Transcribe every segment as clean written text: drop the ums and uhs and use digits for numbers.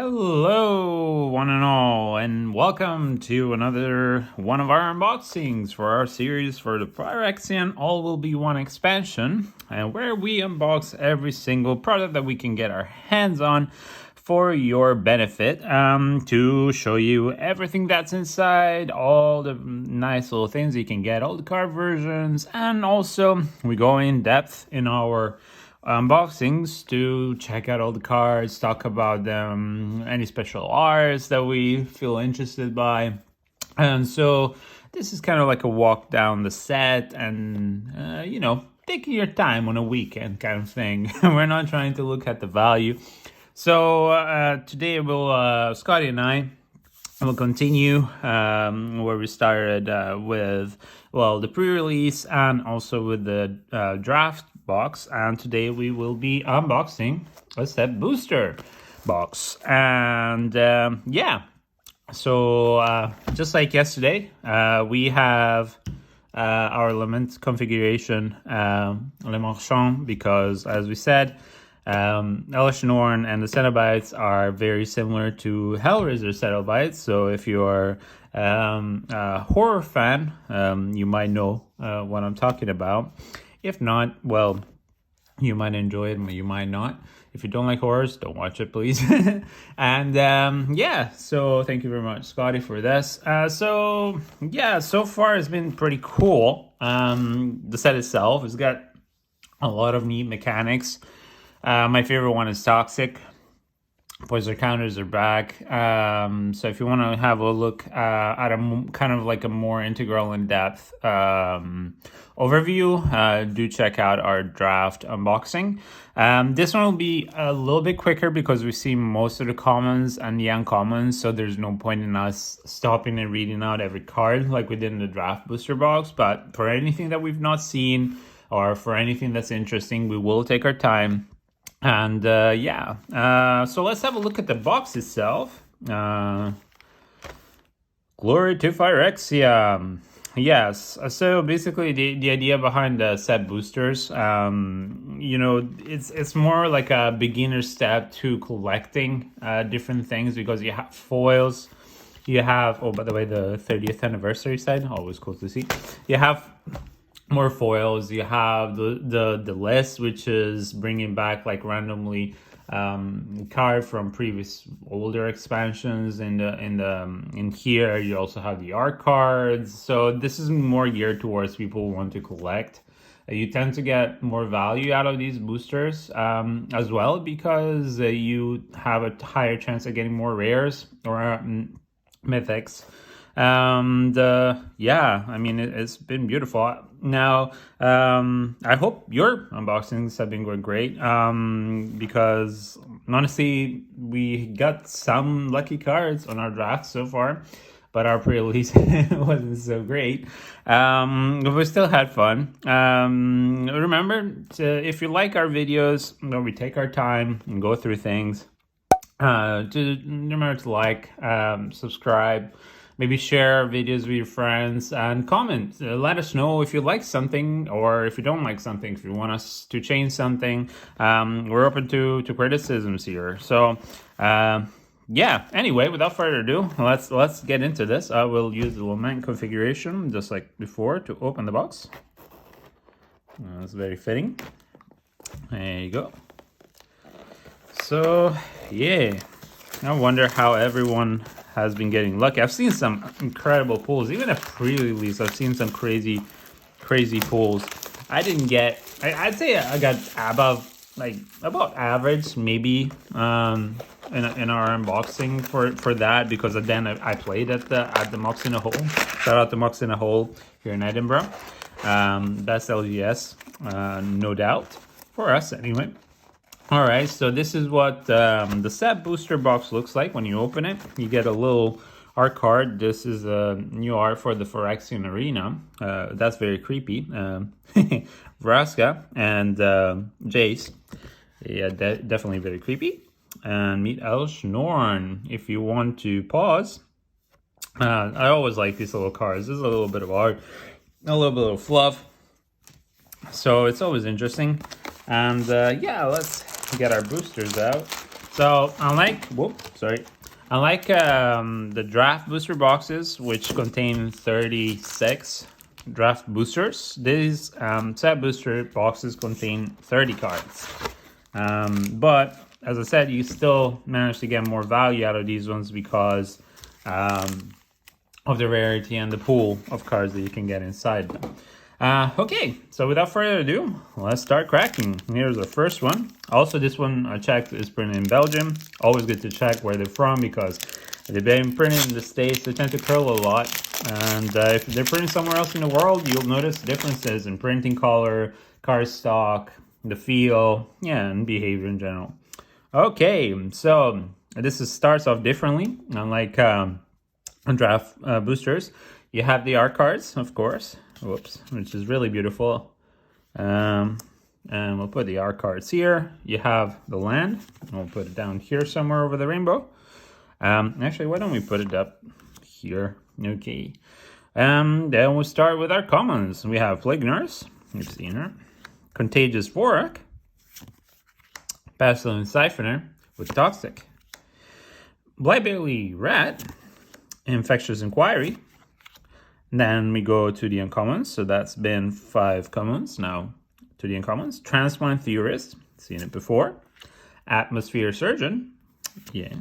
Hello, one and all, and welcome to another one of our unboxings for our series for the Phyrexia All Will Be One expansion, and where we unbox every single product that we can get our hands on for your benefit, to show you everything that's inside, all the nice little things you can get, all the card versions, and also we go in depth in our unboxings to check out all the cards, talk about them, any special arts that we feel interested by. And so this is kind of like a walk down the set and, taking your time on a weekend kind of thing. We're not trying to look at the value. So today Scotty and I will continue where we started with, the pre-release and also with the draft box, and today we will be unboxing a set booster box. And so just like yesterday, we have our element configuration Le Marchand, because as we said, Elishnorn and the Cenobites are very similar to Hellraiser Cenobites. So if you're a horror fan, you might know what I'm talking about. If not, well, you might enjoy it, but you might not. If you don't like horrors, don't watch it, please. And so thank you very much, Scotty, for this. So far it's been pretty cool. The set itself has got a lot of neat mechanics. My favorite one is Toxic. Poison counters are back. So if you want to have a look at a kind of like a more integral in-depth overview, do check out our draft unboxing. This one will be a little bit quicker because we see most of the commons and the uncommons, so there's no point in us stopping and reading out every card like we did in the draft booster box. But for anything that we've not seen or for anything that's interesting, we will take our time. And so let's have a look at the box itself. Glory to Phyrexia. Yes, so basically the idea behind the set boosters, it's more like a beginner step to collecting different things, because you have foils, you have, oh, by the way, the 30th anniversary side, always cool to see. You have more foils, you have the list, which is bringing back like randomly card from previous older expansions. In here you also have the art cards, so this is more geared towards people who want to collect. You tend to get more value out of these boosters as well, because you have a higher chance of getting more rares or mythics. It's been beautiful. Now, I hope your unboxings have been going great, because honestly, we got some lucky cards on our draft so far, but our pre-release wasn't so great. But we still had fun. Remember, if you like our videos, where we take our time and go through things, remember to like, subscribe, maybe share videos with your friends, and comment. Let us know if you like something or if you don't like something, if you want us to change something. We're open to criticisms here. So anyway, without further ado, let's get into this. I will use the lament configuration just like before to open the box. That's very fitting. There you go. So yeah, I wonder how everyone has been getting lucky. I've seen some incredible pulls, even at pre-release. I've seen some crazy pulls. I didn't get. I'd say I got about average, maybe, in our unboxing for that, because then I played at the Mox in a Hole. Shout out to Mox in a Hole here in Edinburgh. Best LGS, no doubt, for us anyway. All right, so this is what the set booster box looks like when you open it. You get a little art card. This is a new art for the Phyrexian Arena. That's very creepy. Vraska and Jace. Yeah, definitely very creepy. And meet Elishnorn. If you want to pause. I always like these little cards. This is a little bit of art, a little bit of fluff. So it's always interesting. And let's get our boosters out. So unlike the draft booster boxes, which contain 36 draft boosters, these set booster boxes contain 30 cards. But as I said, you still manage to get more value out of these ones because of the rarity and the pool of cards that you can get inside them. Okay, so without further ado, let's start cracking. Here's the first one. Also, this one I checked is printed in Belgium. Always good to check where they're from because if they've been printed in the States, they tend to curl a lot. And if they're printed somewhere else in the world, you'll notice differences in printing color, card stock, the feel, yeah, and behavior in general. Okay, so this starts off differently, unlike draft boosters. You have the art cards, of course, which is really beautiful. And we'll put the art cards here. You have the land. We'll put it down here somewhere over the rainbow. Actually, why don't we put it up here? Okay. Then we'll start with our commons. We have Plague Nurse. You've seen her. Contagious Vorak. Pestilent Siphoner with Toxic. Blightberry Rat. Infectious Inquiry. Then we go to the uncommons. So that's been 5 commons. Now to the uncommons. Transplant Theorist. Seen it before. Atmosphere Surgeon. Yeah.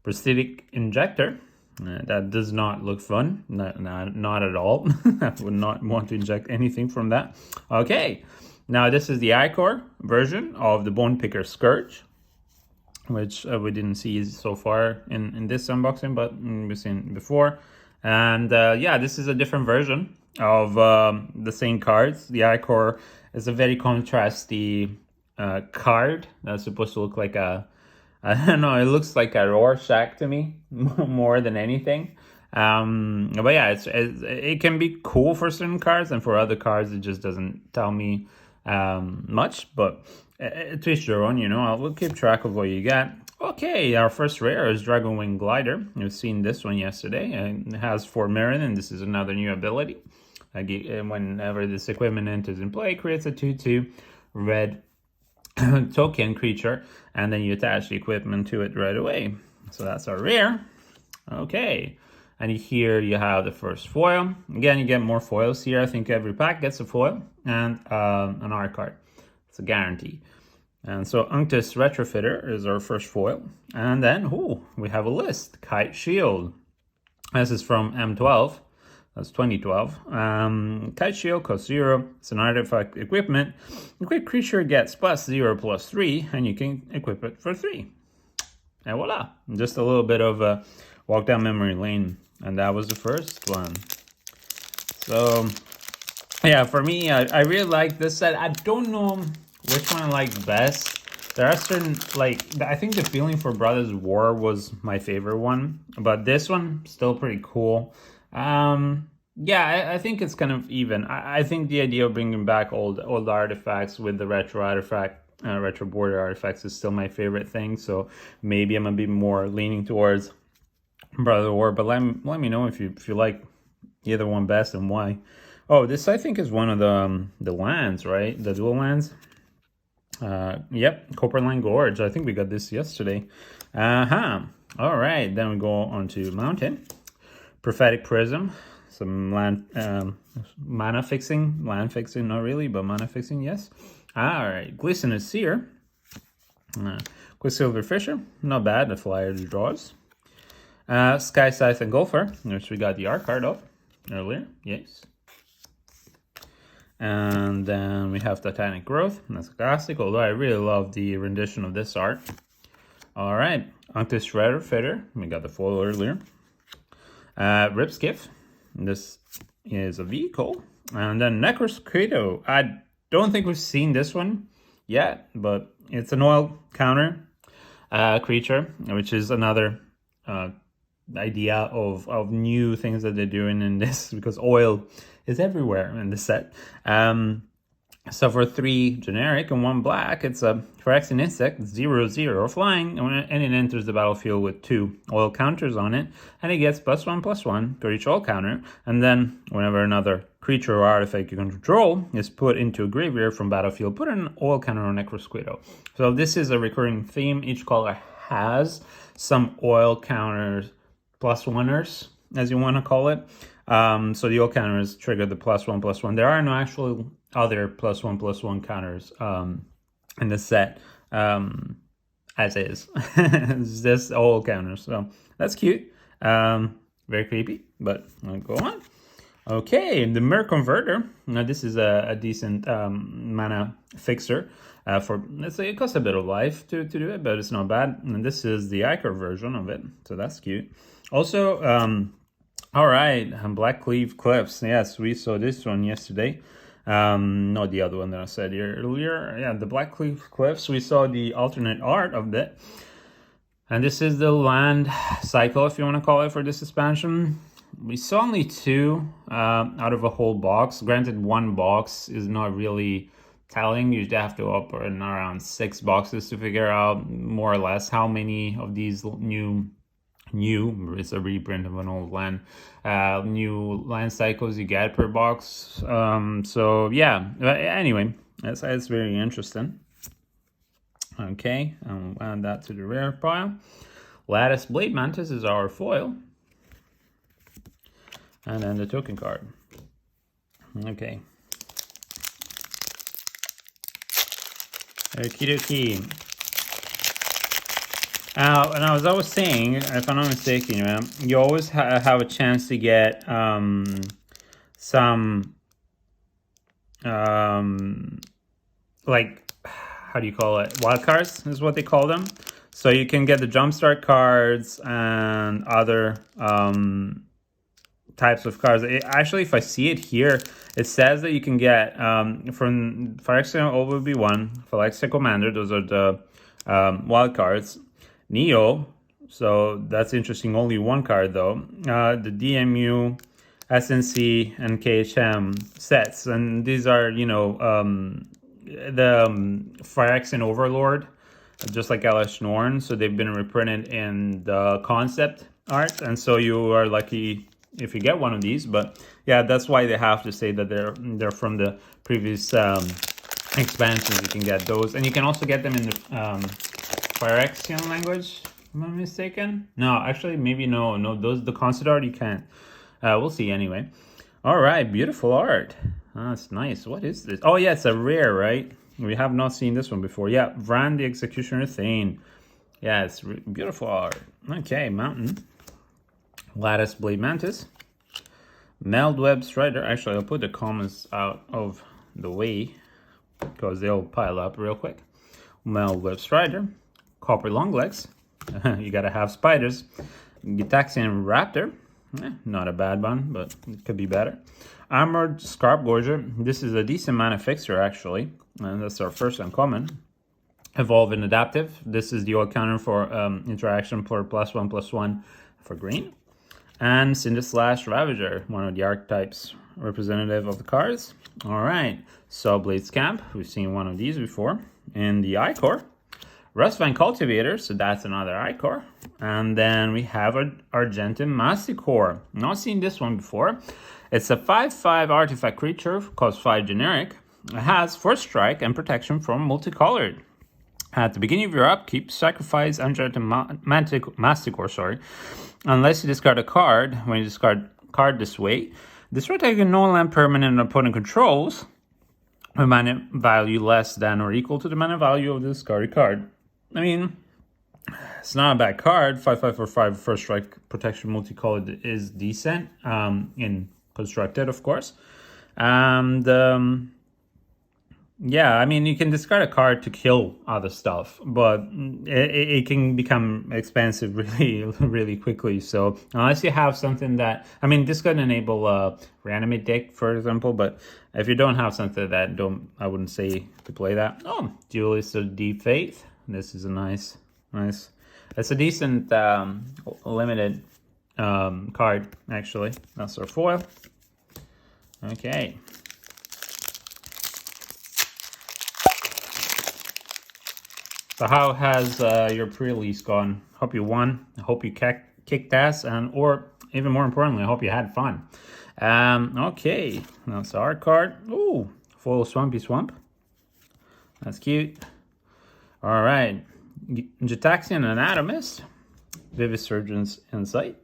Prosthetic Injector. That does not look fun. Not at all. I would not want to inject anything from that. Okay. Now this is the Icor version of the Bone Picker Scourge, which we didn't see so far in this unboxing, but we've seen before. And yeah, this is a different version of the same cards. The Icor is a very contrasty card that's supposed to look like I don't know, it looks like a Rorschach to me more than anything. But yeah, it can be cool for certain cards, and for other cards it just doesn't tell me much, but twist your own, you know. We'll keep track of what you get. Okay, our first rare is Dragonwing Glider. You've seen this one yesterday, and it has 4 Mirren, and this is another new ability. Whenever this equipment enters in play, it creates a 2/2 red token creature, and then you attach the equipment to it right away. So that's our rare. Okay, and here you have the first foil. Again, you get more foils here. I think every pack gets a foil and an art card. It's a guarantee. And so Unctus Retrofitter is our first foil. And then, we have a list. Kite Shield. This is from M12. That's 2012. Kite Shield costs 0. It's an artifact equipment. Equipped creature gets +0/+3, and you can equip it for 3. And voila. Just a little bit of a walk down memory lane. And that was the first one. So, yeah, for me, I really like this set. I don't know which one I like best. There are certain, I think the Feeling for Brothers War was my favorite one. But this one, still pretty cool. Yeah, I think it's kind of even. I think the idea of bringing back old artifacts with the retro artifact, retro border artifacts is still my favorite thing. So maybe I'm a bit more leaning towards Brother War, but let me know if you like either one best and why. Oh, this I think is one of the lands, right? The dual lands. Yep, Copperline Gorge. I think we got this yesterday. All right, then we go on to Mountain. Prophetic Prism. Some land mana fixing. Land fixing, not really, but mana fixing, yes. All right, Glistener Seer. Quicksilver Fisher. Not bad, the flyer draws. Sky Scythe Engulfer, which we got the art card of earlier, yes. And then we have Titanic Growth, and that's a classic, although I really love the rendition of this art. All right, Unctus Retrofitter, we got the foil earlier. Ripskiff, this is a vehicle. And then Necrosquito, I don't think we've seen this one yet, but it's an oil counter creature, which is another idea of new things that they're doing in this, because oil is everywhere in the set. So for 3 generic and 1 black, it's a Phyrexian insect, 0/0 flying, and it enters the battlefield with 2 oil counters on it, and it gets +1/+1 for each oil counter. And then whenever another creature or artifact you control is put into a graveyard from battlefield, put an oil counter on Necrosquito. So this is a recurring theme. Each color has some oil counters, +1ers, as you want to call it. So the oil counters trigger the +1/+1. There are no actual other +1/+1 counters in the set, as is. It's just oil counters. So that's cute. Very creepy, but I'll go on. Okay, the Mirror Converter. Now this is a decent mana fixer for, let's say, it costs a bit of life to do it, but it's not bad. And this is the Ichor version of it, so that's cute. Also, all right, Black Cleave Cliffs. Yes, we saw this one yesterday. Not the other one that I said earlier. Yeah, the Black Cleave Cliffs. We saw the alternate art of that. And this is the land cycle, if you want to call it, for this expansion. We saw only 2 out of a whole box. Granted, 1 box is not really telling. You have to open around 6 boxes to figure out more or less how many of these new, it's a reprint of an old land, new land cycles you get per box. So yeah, anyway, it's very interesting. Okay, I'll add that to the rare pile. Lattice Blade Mantis is our foil. And then the token card. Okay. Okie dokie. And as I was saying, if I'm not mistaken, you always have a chance to get some like, how do you call it? Wild cards is what they call them. So you can get the jumpstart cards and other types of cards. Actually, if I see it here, it says that you can get from Phyrexia OBB1, Phyrexia Commander, those are the wild cards. Neo, so that's interesting, only 1 card though. The DMU, SNC, and KHM sets, and these are, the Phyrexian Overlord, just like LS Norn, so they've been reprinted in the concept art, and so you are lucky if you get one of these. But yeah, that's why they have to say that they're from the previous expansions. You can get those, and you can also get them in the Phyrexian language, if I'm not mistaken. No, actually, maybe no, those, the concept art you can't. We'll see anyway. All right, beautiful art. That's nice. What is this? Oh yeah, it's a rare, right? We have not seen this one before. Yeah, Vran the Executioner Thane. Yeah, it's beautiful art. Okay, Mountain. Lattice Blade Mantis. Meldweb Strider. Actually, I'll put the comments out of the way because they'll pile up real quick. Meldweb Strider. Copper Longlegs. You gotta have spiders. Gitaxian Raptor. Not a bad one, but it could be better. Armored Scarp Gorger. This is a decent mana fixer, actually. And that's our first uncommon. Evolve and Adaptive. This is the old counter for interaction for +1/+1 for green. And Cinderslash Ravager, one of the archetypes representative of the cards. All right, Sawblade Scamp. We've seen one of these before. And the Ichor. Rustvine Cultivator, so that's another Ichor. And then we have Argentum Masticore. Not seen this one before. It's a 5/5 artifact creature, costs 5 generic. It has First Strike and protection from multicolored. At the beginning of your upkeep, sacrifice Argentum Masticore, unless you discard a card. When you discard card this way, destroy a non-land permanent an opponent controls with mana value less than or equal to the mana value of the discarded card. I mean, it's not a bad card. 5/5 for 5 First Strike protection multicolored is decent in constructed, of course. And yeah, I mean, you can discard a card to kill other stuff, but it can become expensive really quickly. So unless you have something that, I mean, this could enable reanimate deck, for example, but if you don't have something that I wouldn't say to play that. Oh, Duelist of Deep Faith. This is a nice. It's a decent limited card, actually. That's our foil. Okay. So how has your pre-release gone? Hope you won. I hope you kicked ass, or even more importantly, I hope you had fun. Okay, that's our card. Ooh, full Swampy Swamp. That's cute. All right, Gitaxian Anatomist, Vivisurgeon's Insight,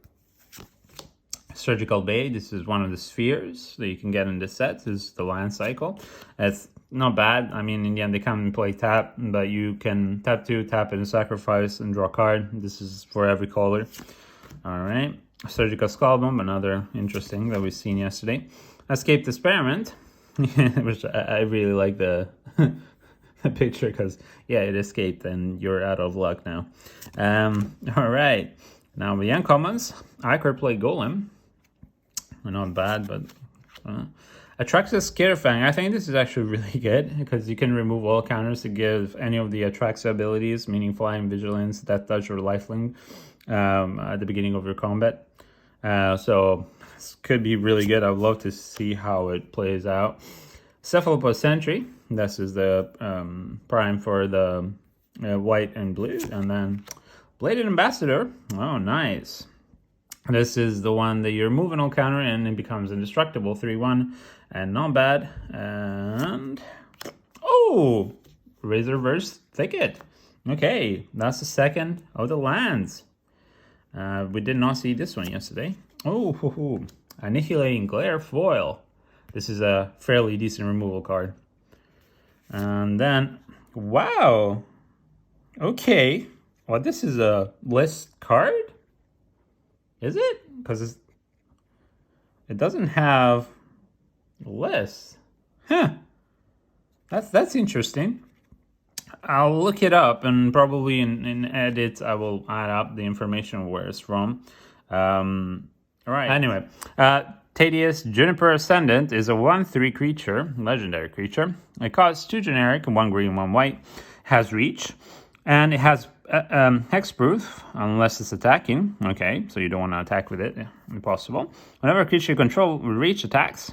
Surgical Bay. This is one of the spheres that you can get in the set. This is the land cycle. It's not bad. I mean, in the end, they come and play tap, but you can tap 2, tap it and sacrifice and draw a card. This is for every color. All right. Surgical Skull Bomb, another interesting that we've seen yesterday. Escaped Experiment, which I really like the picture because, yeah, it escaped and you're out of luck now. All right. Now the uncommons. Ichor Play Golem. Not bad, but Atraxa Scarefang. I think this is actually really good because you can remove all counters to give any of the Atraxa abilities, meaning Flying, Vigilance, Death Touch, or Lifelink at the beginning of your combat. So this could be really good. I'd love to see how it plays out. Cephalopod Sentry. This is the prime for the white and blue. And then Bladed Ambassador. Oh, nice. This is the one that you're moving all counter and it becomes indestructible. 3/1 and not bad. And oh, Razorverse Thicket. Okay, that's the second of the lands. We did not see this one yesterday. Oh, Annihilating Glare Foil. This is a fairly decent removal card. And then, wow. Okay. Well, this is a list card? Is it? Because it doesn't have a list. Huh. That's interesting. I'll look it up and probably in edit I will add up the information where it's from. All right. Anyway, Tedious Juniper Ascendant is a 1/3 creature, legendary creature. It costs 2 generic, 1 green, 1 white. Has reach, and it has hexproof unless it's attacking. Okay, so you don't want to attack with it. Impossible. Whenever a creature you control with reach attacks,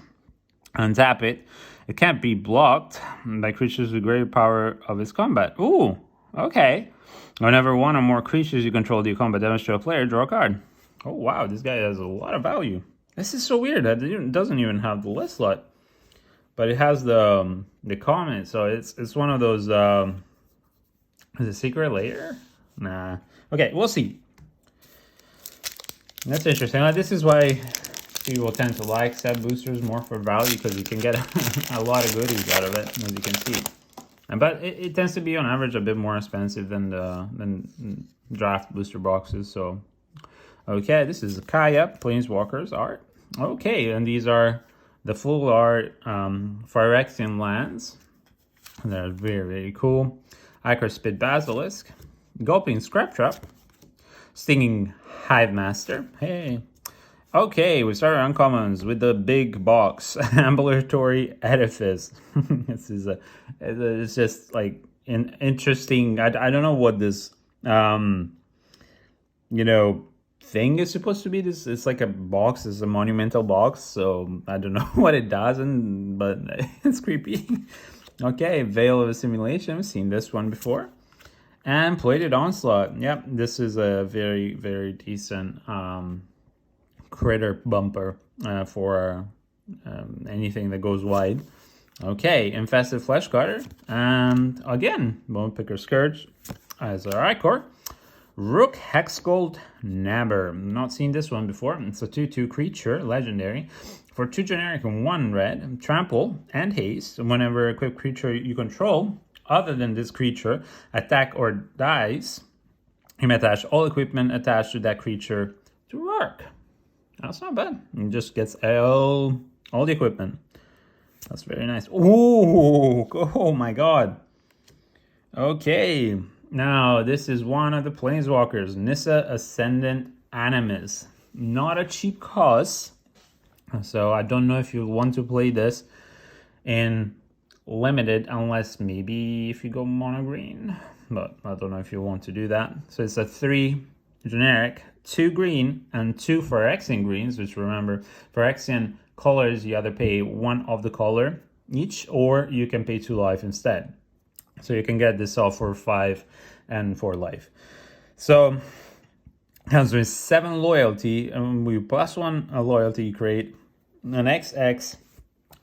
untap it. It can't be blocked by creatures with greater power of its combat. Ooh, okay. Whenever one or more creatures you control do combat damage to a player, draw a card. Oh wow, this guy has a lot of value. This is so weird that it doesn't even have the list slot, but it has the comment. So it's one of those. Is it Secret Lair? Nah. Okay, we'll see. That's interesting. This is why people tend to like set boosters more for value because you can get a lot of goodies out of it, as you can see. But it tends to be on average a bit more expensive than draft booster boxes. So, okay, this is Kaya Planeswalkers art. Okay, and these are the full art Phyrexian lands. They're very, very cool. Ichor Spit Basilisk, Gulping Scraptrap, Stinging Hive Master. Hey. Okay, we started uncommons with the big box, Ambulatory Edifice. This is it's just like an interesting. I don't know what this thing is supposed to be. This it's like a box. It's a monumental box, so I don't know what it does, but it's creepy. Okay, Veil of Assimilation. We've seen this one before. And Plated Onslaught. Yep, this is a very, very decent critter bumper for anything that goes wide. Okay, Infested Flesh Cutter. And again, Bone Picker Scourge as our Ichor. Rook Hexgold Nabber. Not seen this one before. It's a 2/2 creature, legendary. For 2 generic and 1 red, trample and haste. Whenever a equipped creature you control, other than this creature, attack or dies, you may attach all equipment attached to that creature to work. That's not bad. It just gets all the equipment. That's very nice. Ooh, oh my god. Okay, now this is one of the Planeswalkers, Nissa Ascendant Animus. Not a cheap cost. So I don't know if you want to play this in limited, unless maybe if you go mono green, but I don't know if you want to do that. So it's a 3 generic, 2 green, and 2 Phyrexian greens, which remember, Phyrexian colors, you either pay 1 of the color each, or you can pay 2 life instead. So you can get this all for 5 and 4 life. So comes with 7 loyalty, and we +1 a loyalty, create an XX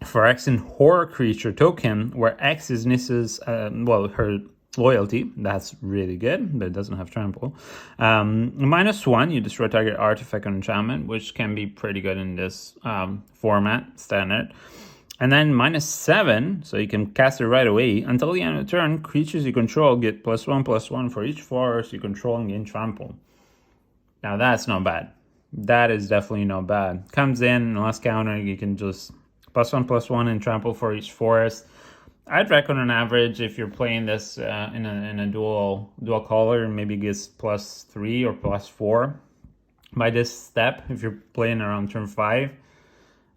Phyrexian horror creature token, where X is Nissa's, her loyalty. That's really good, but it doesn't have trample. -1, you destroy target artifact or enchantment, which can be pretty good in this format, standard. And then -7, so you can cast it right away. Until the end of the turn, creatures you control get +1/+1 for each forest you control and gain trample. Now that's not bad. That is definitely not bad. Comes in, last counter, you can just +1/+1 and trample for each forest. I'd reckon on average, if you're playing this in a dual color, maybe gets +3 or +4 by this step. If you're playing around turn 5.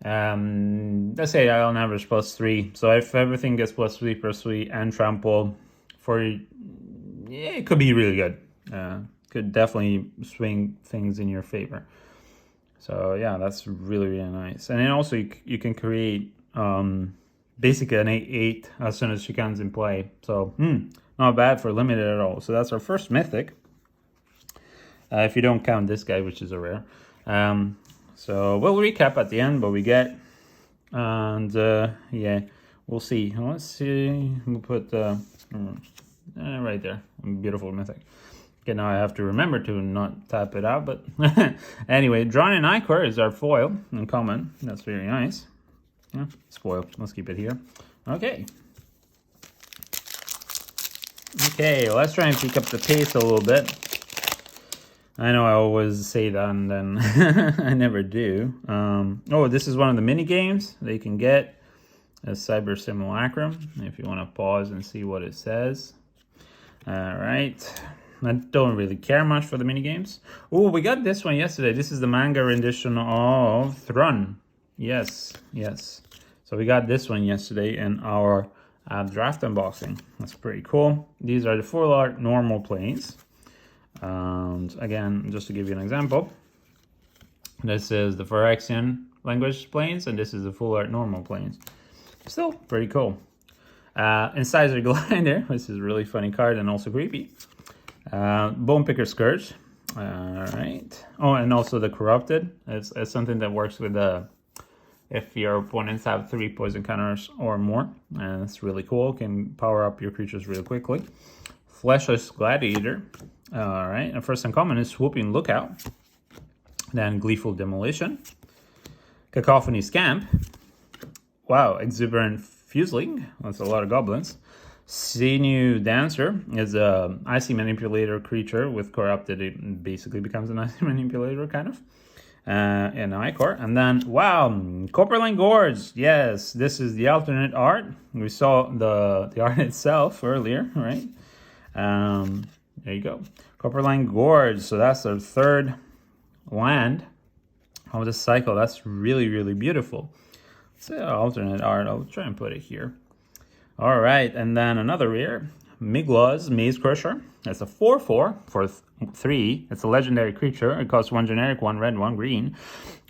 Let's say on average +3. So if everything gets +3 and trample it could be really good. Could definitely swing things in your favor. So yeah, that's really, really nice. And then also you can create basically an 8/8 as soon as she comes in play. So not bad for limited at all. So that's our first mythic. If you don't count this guy, which is a rare. So we'll recap at the end what we get, and yeah, we'll see. Let's see. We'll put right there, beautiful mythic. Okay, now I have to remember to not tap it out, but anyway, Scotty and I is our foil in common. That's very nice. Yeah, spoil. Let's keep it here. Okay. Okay, let's try and pick up the pace a little bit. I know I always say that and then I never do. Oh, this is one of the mini games that you can get, a Cyber Simulacrum, if you want to pause and see what it says. All right. I don't really care much for the mini games. Oh, we got this one yesterday. This is the manga rendition of Thrun. Yes. So we got this one yesterday in our draft unboxing. That's pretty cool. These are the full art normal planes. And again, just to give you an example, this is the Phyrexian language planes, and this is the full art normal planes. Still pretty cool. Incisor Glider, which is a really funny card and also creepy. Bone Picker Scourge. All right. Oh, and also the Corrupted. It's something that works with if your opponents have 3 poison counters or more, and it's really cool. Can power up your creatures really quickly. Fleshless Gladiator. All right, and first uncommon is Swooping Lookout. Then Gleeful Demolition. Cacophony Scamp. Wow, Exuberant Fuseling. That's a lot of goblins. Sinew Dancer is a Icy Manipulator creature with Corrupted. It basically becomes an Icy Manipulator, kind of. In Icor. And then, wow, Copperline Gorge. Yes, this is the alternate art. We saw the art itself earlier, right? There you go. Copperline Gorge. So that's our third land of the cycle. That's really, really beautiful. It's an alternate art. I'll try and put it here. All right, and then another rare, Migla's Maze Crusher. It's a 4/4 for 3. It's a legendary creature. It costs 1 generic, 1 red, 1 green.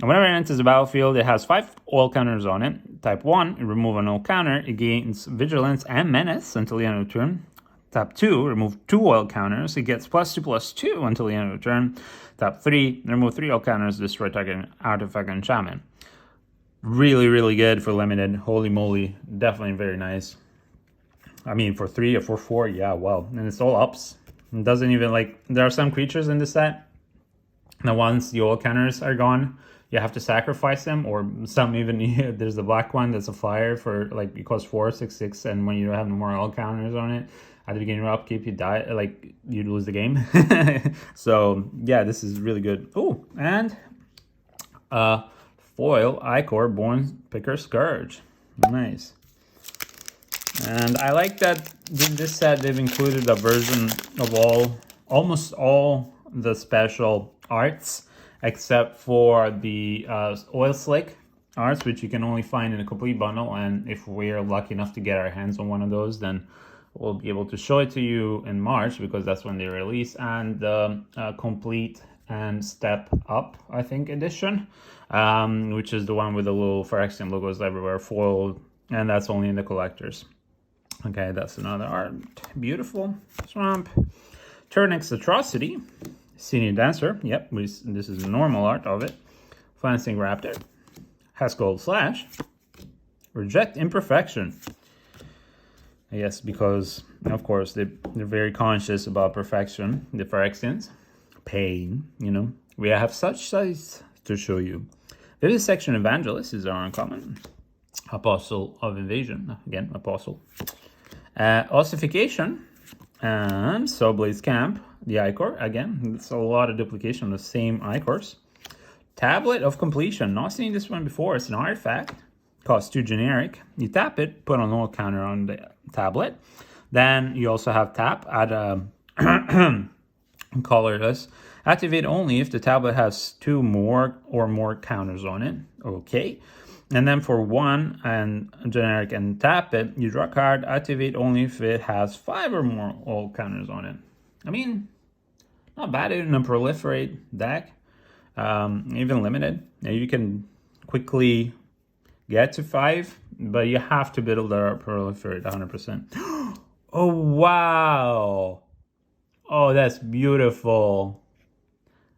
And whenever it enters the battlefield, it has 5 oil counters on it. Type 1, remove an oil counter. It gains Vigilance and Menace until the end of the turn. Tap 2, remove 2 oil counters. It gets +2/+2 until the end of the turn. Tap 3, remove 3 oil counters. Destroy target artifact and enchantment. Really, really good for limited. Holy moly, definitely very nice. I mean, for 3 or for 4, yeah, wow. And it's all ups. It doesn't even, like, there are some creatures in the set that once the oil counters are gone, you have to sacrifice them, or some even, there's the black one that's a flyer for, like, it costs 4, 6, 6, and when you have no more oil counters on it, at the beginning of your upkeep, you die, like, you lose the game. So, yeah, this is really good. Oh, and foil Icor Bone Picker Scourge. Nice. And I like that in this set they've included a version of almost all the special arts, except for the oil slick arts, which you can only find in a complete bundle. And if we're lucky enough to get our hands on one of those, then we'll be able to show it to you in March, because that's when they release. And the complete and step up, I think, edition, which is the one with the little Phyrexian logos everywhere, foiled, and that's only in the collectors. Okay, that's another art. Beautiful. Swamp. Turnix Atrocity. Sinew Dancer. Yep, this is the normal art of it. Flancing Raptor. Haskold Slash. Reject Imperfection. Yes, because of course they're very conscious about perfection, the Phyrexians. Pain, you know. We have such sights to show you. Vivisection Evangelist is our uncommon. Apostle of Invasion, again, Apostle. Ossification, and Soulblade's Camp, the Icor, again, it's a lot of duplication of the same Icors. Tablet of Completion, not seen this one before, it's an artifact. Costs 2 generic. You tap it, put a null counter on the tablet. Then you also have tap, add a colorless. Activate only if the tablet has 2 more or more counters on it. Okay. And then for 1 and generic and tap it, you draw a card, activate only if it has 5 or more all counters on it. I mean, not bad in a proliferate deck. Even limited. Now you can quickly get to 5, but you have to build a proliferate 100%. Oh, wow. Oh, that's beautiful.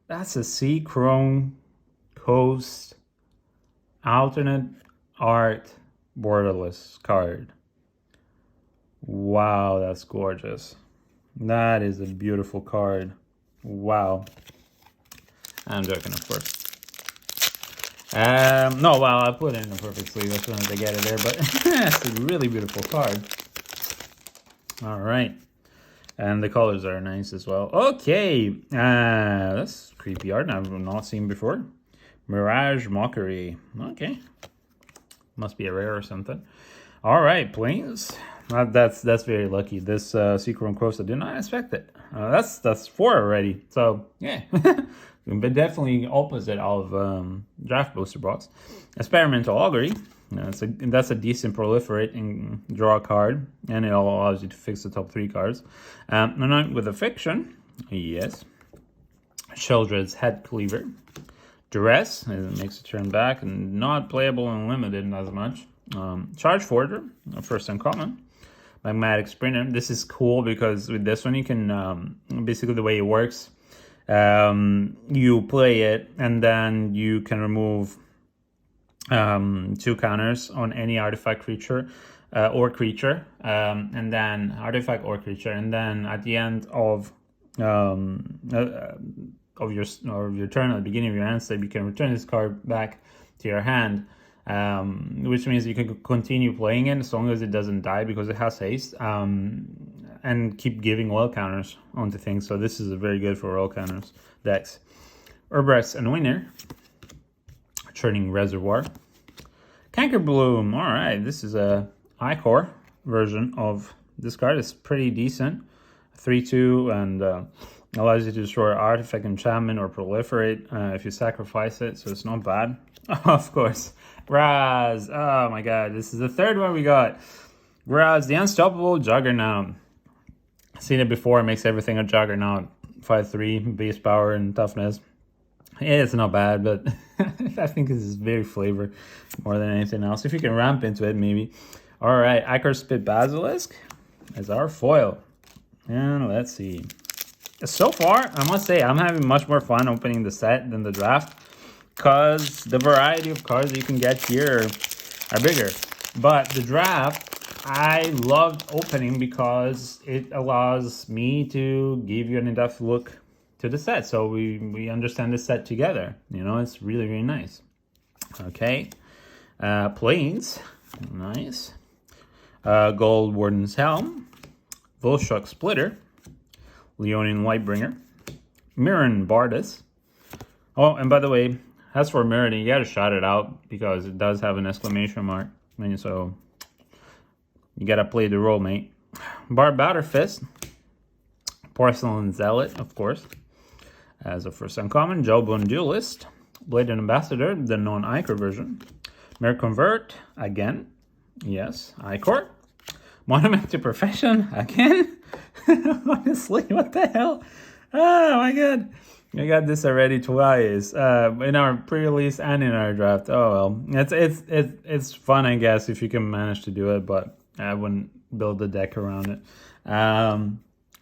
That's a Sea Chrome Coast alternate art borderless card. Wow, that's gorgeous. That is a beautiful card. Wow. I'm joking, of course. No, well, I put it in a perfect sleeve as soon as I get it there, but it's a really beautiful card. All right. And the colors are nice as well. Okay. That's creepy art I've not seen before. Mirage Mockery. Okay. Must be a rare or something. All right, Plains. That's very lucky. This Secret and Cross, I did not expect it. That's 4 already. So, yeah. But definitely opposite of Draft Booster box. Experimental Augury. That's a decent proliferating draw card, and it allows you to fix the top 3 cards. And with a fiction, yes. Sheldred's Head Cleaver. Duress, it makes a turn back, and not playable and limited as much. Charge Forger, first uncommon. Magmatic Sprinter. This is cool because with this one you can, basically the way it works, you play it and then you can remove 2 counters on any artifact creature or creature, and then artifact or creature, and then at the end of your turn, at the beginning of your end step, you can return this card back to your hand, which means you can continue playing it as long as it doesn't die because it has haste, and keep giving oil counters onto things. So this is very good for oil counters decks. Urbrax and Winner. Churning Reservoir. Canker Bloom. All right, this is a Icor version of this card. It's pretty decent. 3/2 and allows you to destroy artifact, enchantment, or proliferate if you sacrifice it. So it's not bad. Of course, Raz. Oh my God, this is the 3rd one we got. Raz, the Unstoppable Juggernaut. Seen it before. It makes everything a Juggernaut. 5/3 base power and toughness. Yeah, it's not bad, but I think this is very flavor more than anything else. If you can ramp into it, maybe. All right, Ichor Spit Basilisk is our foil. And let's see. So far, I must say, I'm having much more fun opening the set than the draft because the variety of cards that you can get here are bigger. But the draft, I loved opening because it allows me to give you an in-depth look to the set, so we understand the set together. You know, it's really, really nice. Okay. Plains. Nice. Gold Warden's Helm. Volshock Splitter. Leonian Lightbringer. Mirren Bardus. Oh, and by the way, as for Mirren, you gotta shout it out because it does have an exclamation mark. And so you gotta play the role, mate. Barbatter Fist. Porcelain Zealot, of course. As a first uncommon, Jawbone Duelist. Bladed Ambassador, the non-Icor version. Mere Convert, again. Yes, Icor. Monument to Profession, again. Honestly, what the hell? Oh my God. I got this already twice. In our pre-release and in our draft. Oh well. It's fun, I guess, if you can manage to do it, but I wouldn't build a deck around it.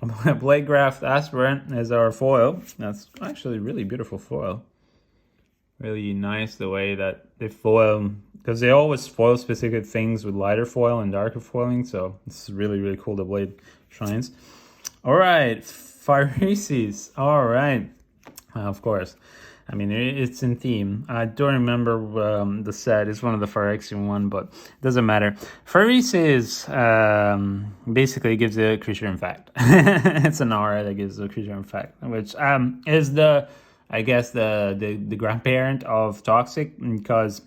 Bladegraft Aspirant is our foil. That's actually a really beautiful foil. Really nice the way that the foil because they always foil specific things with lighter foil and darker foiling. So this is really, really cool. The blade shines. All right, Phyrexia. All right, of course. I mean, it's in theme. I don't remember the set. It's one of the Phyrexian one, but it doesn't matter. Phyrexia basically gives a creature infect. It's an aura that gives a creature infect, which is I guess the grandparent of Toxic, because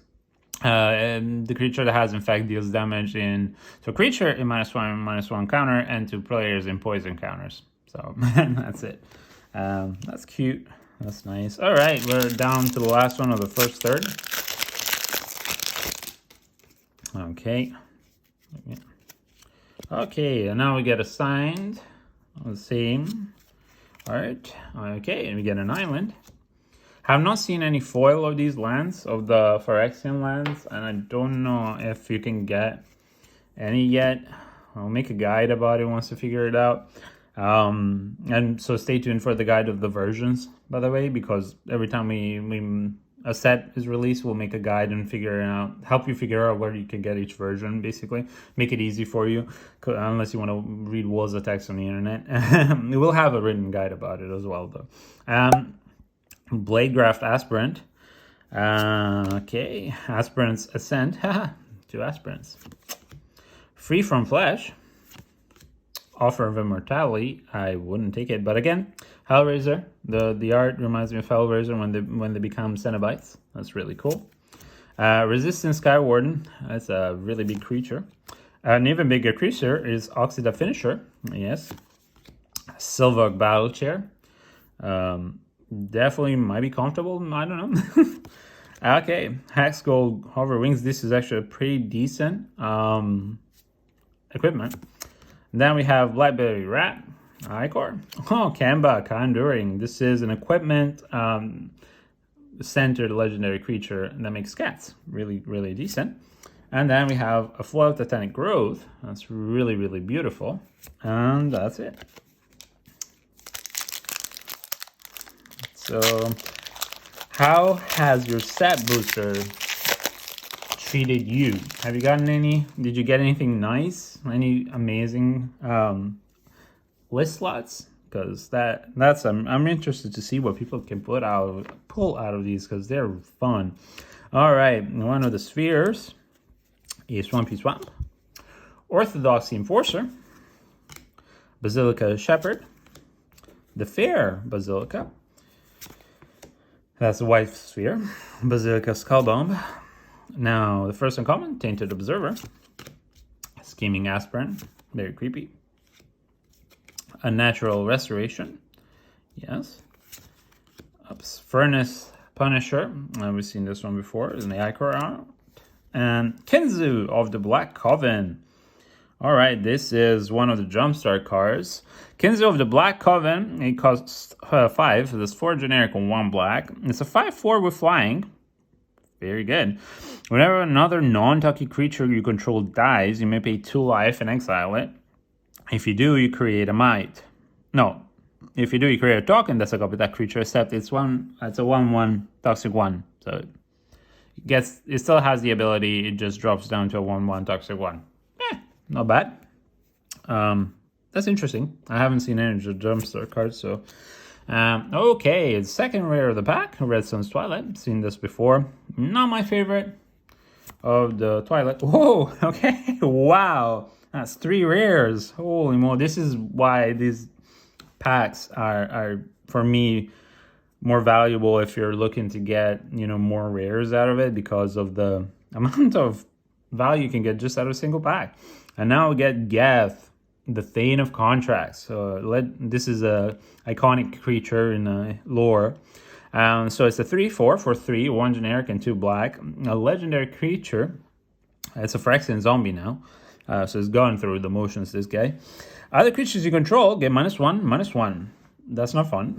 the creature that has infect deals damage to a creature in -1/-1 counter, and to players in poison counters. So that's it. That's cute. That's nice. All right, we're down to the last one of the first third. Okay. Okay, and now we get assigned the same art. Okay, and we get an island. Have not seen any foil of these lands, of the Phyrexian lands, and I don't know if you can get any yet. I'll make a guide about it once I figure it out. And so stay tuned for the guide of the versions, by the way, because every time a set is released, we'll make a guide and help you figure out where you can get each version, basically. Make it easy for you, unless you want to read walls of text on the internet. We will have a written guide about it as well, though. Bladegraft Aspirant. Okay, Aspirant's Ascent. Two Aspirants. Free from Flesh. Offer of Immortality. I wouldn't take it, but again, Hellraiser. The art reminds me of Hellraiser when they become Cenobites. That's really cool. Resistance Skywarden. That's a really big creature. An even bigger creature is Oxida Finisher. Yes. Silvog Battle Chair. Definitely might be comfortable. I don't know. Okay, Hex Gold Hover Wings. This is actually a pretty decent equipment. Then we have Blackberry Rat, Icor. Oh, Kamba, Conjuring. This is an equipment centered legendary creature that makes cats. Really, really decent. And then we have a Flow of Titanic Growth. That's really, really beautiful. And that's it. So, how has your set booster treated you? Have you gotten any? Did you get anything nice? Any amazing list slots? Because that's I'm interested to see what people can pull out of these, because they're fun. All right, one of the spheres is Swampy Swamp, Orthodoxy Enforcer, Basilica Shepherd, the Fair Basilica. That's the white sphere. Basilica Skullbomb. Now, the first uncommon, Tainted Observer. Scheming Aspirant. Very creepy. Unnatural Restoration. Yes. Oops. Furnace Punisher. We've seen this one before. It's an Icor art. And Kinzu of the Black Coven. All right, this is one of the Jumpstart cards. Kinzu of the Black Coven. It costs 5. There's 4 generic and 1 black. It's a 5/4 with flying. Very good. Whenever another non-talkie creature you control dies, you may pay 2 life and exile it. If you do, you create a might. No. If you do, you create a token that's a copy of that creature, except it's a 1/1 toxic 1. So it still has the ability, it just drops down to a 1/1 toxic 1. Not bad. That's interesting. I haven't seen any Jumpstart cards, so okay, it's second rare of the pack, Redstone's Twilight. Seen this before. Not my favorite of the Twilight. Whoa, okay, wow. That's 3 rares. Holy moly. This is why these packs are for me more valuable if you're looking to get, more rares out of it, because of the amount of value you can get just out of a single pack. And now we get Geth, the Thane of Contracts. This is a iconic creature in lore. So it's a 3/4 for 3, 1 generic and 2 black. A legendary creature. It's a Phyrexian zombie now. So it's gone through the motions, this guy. Other creatures you control get -1/-1. That's not fun.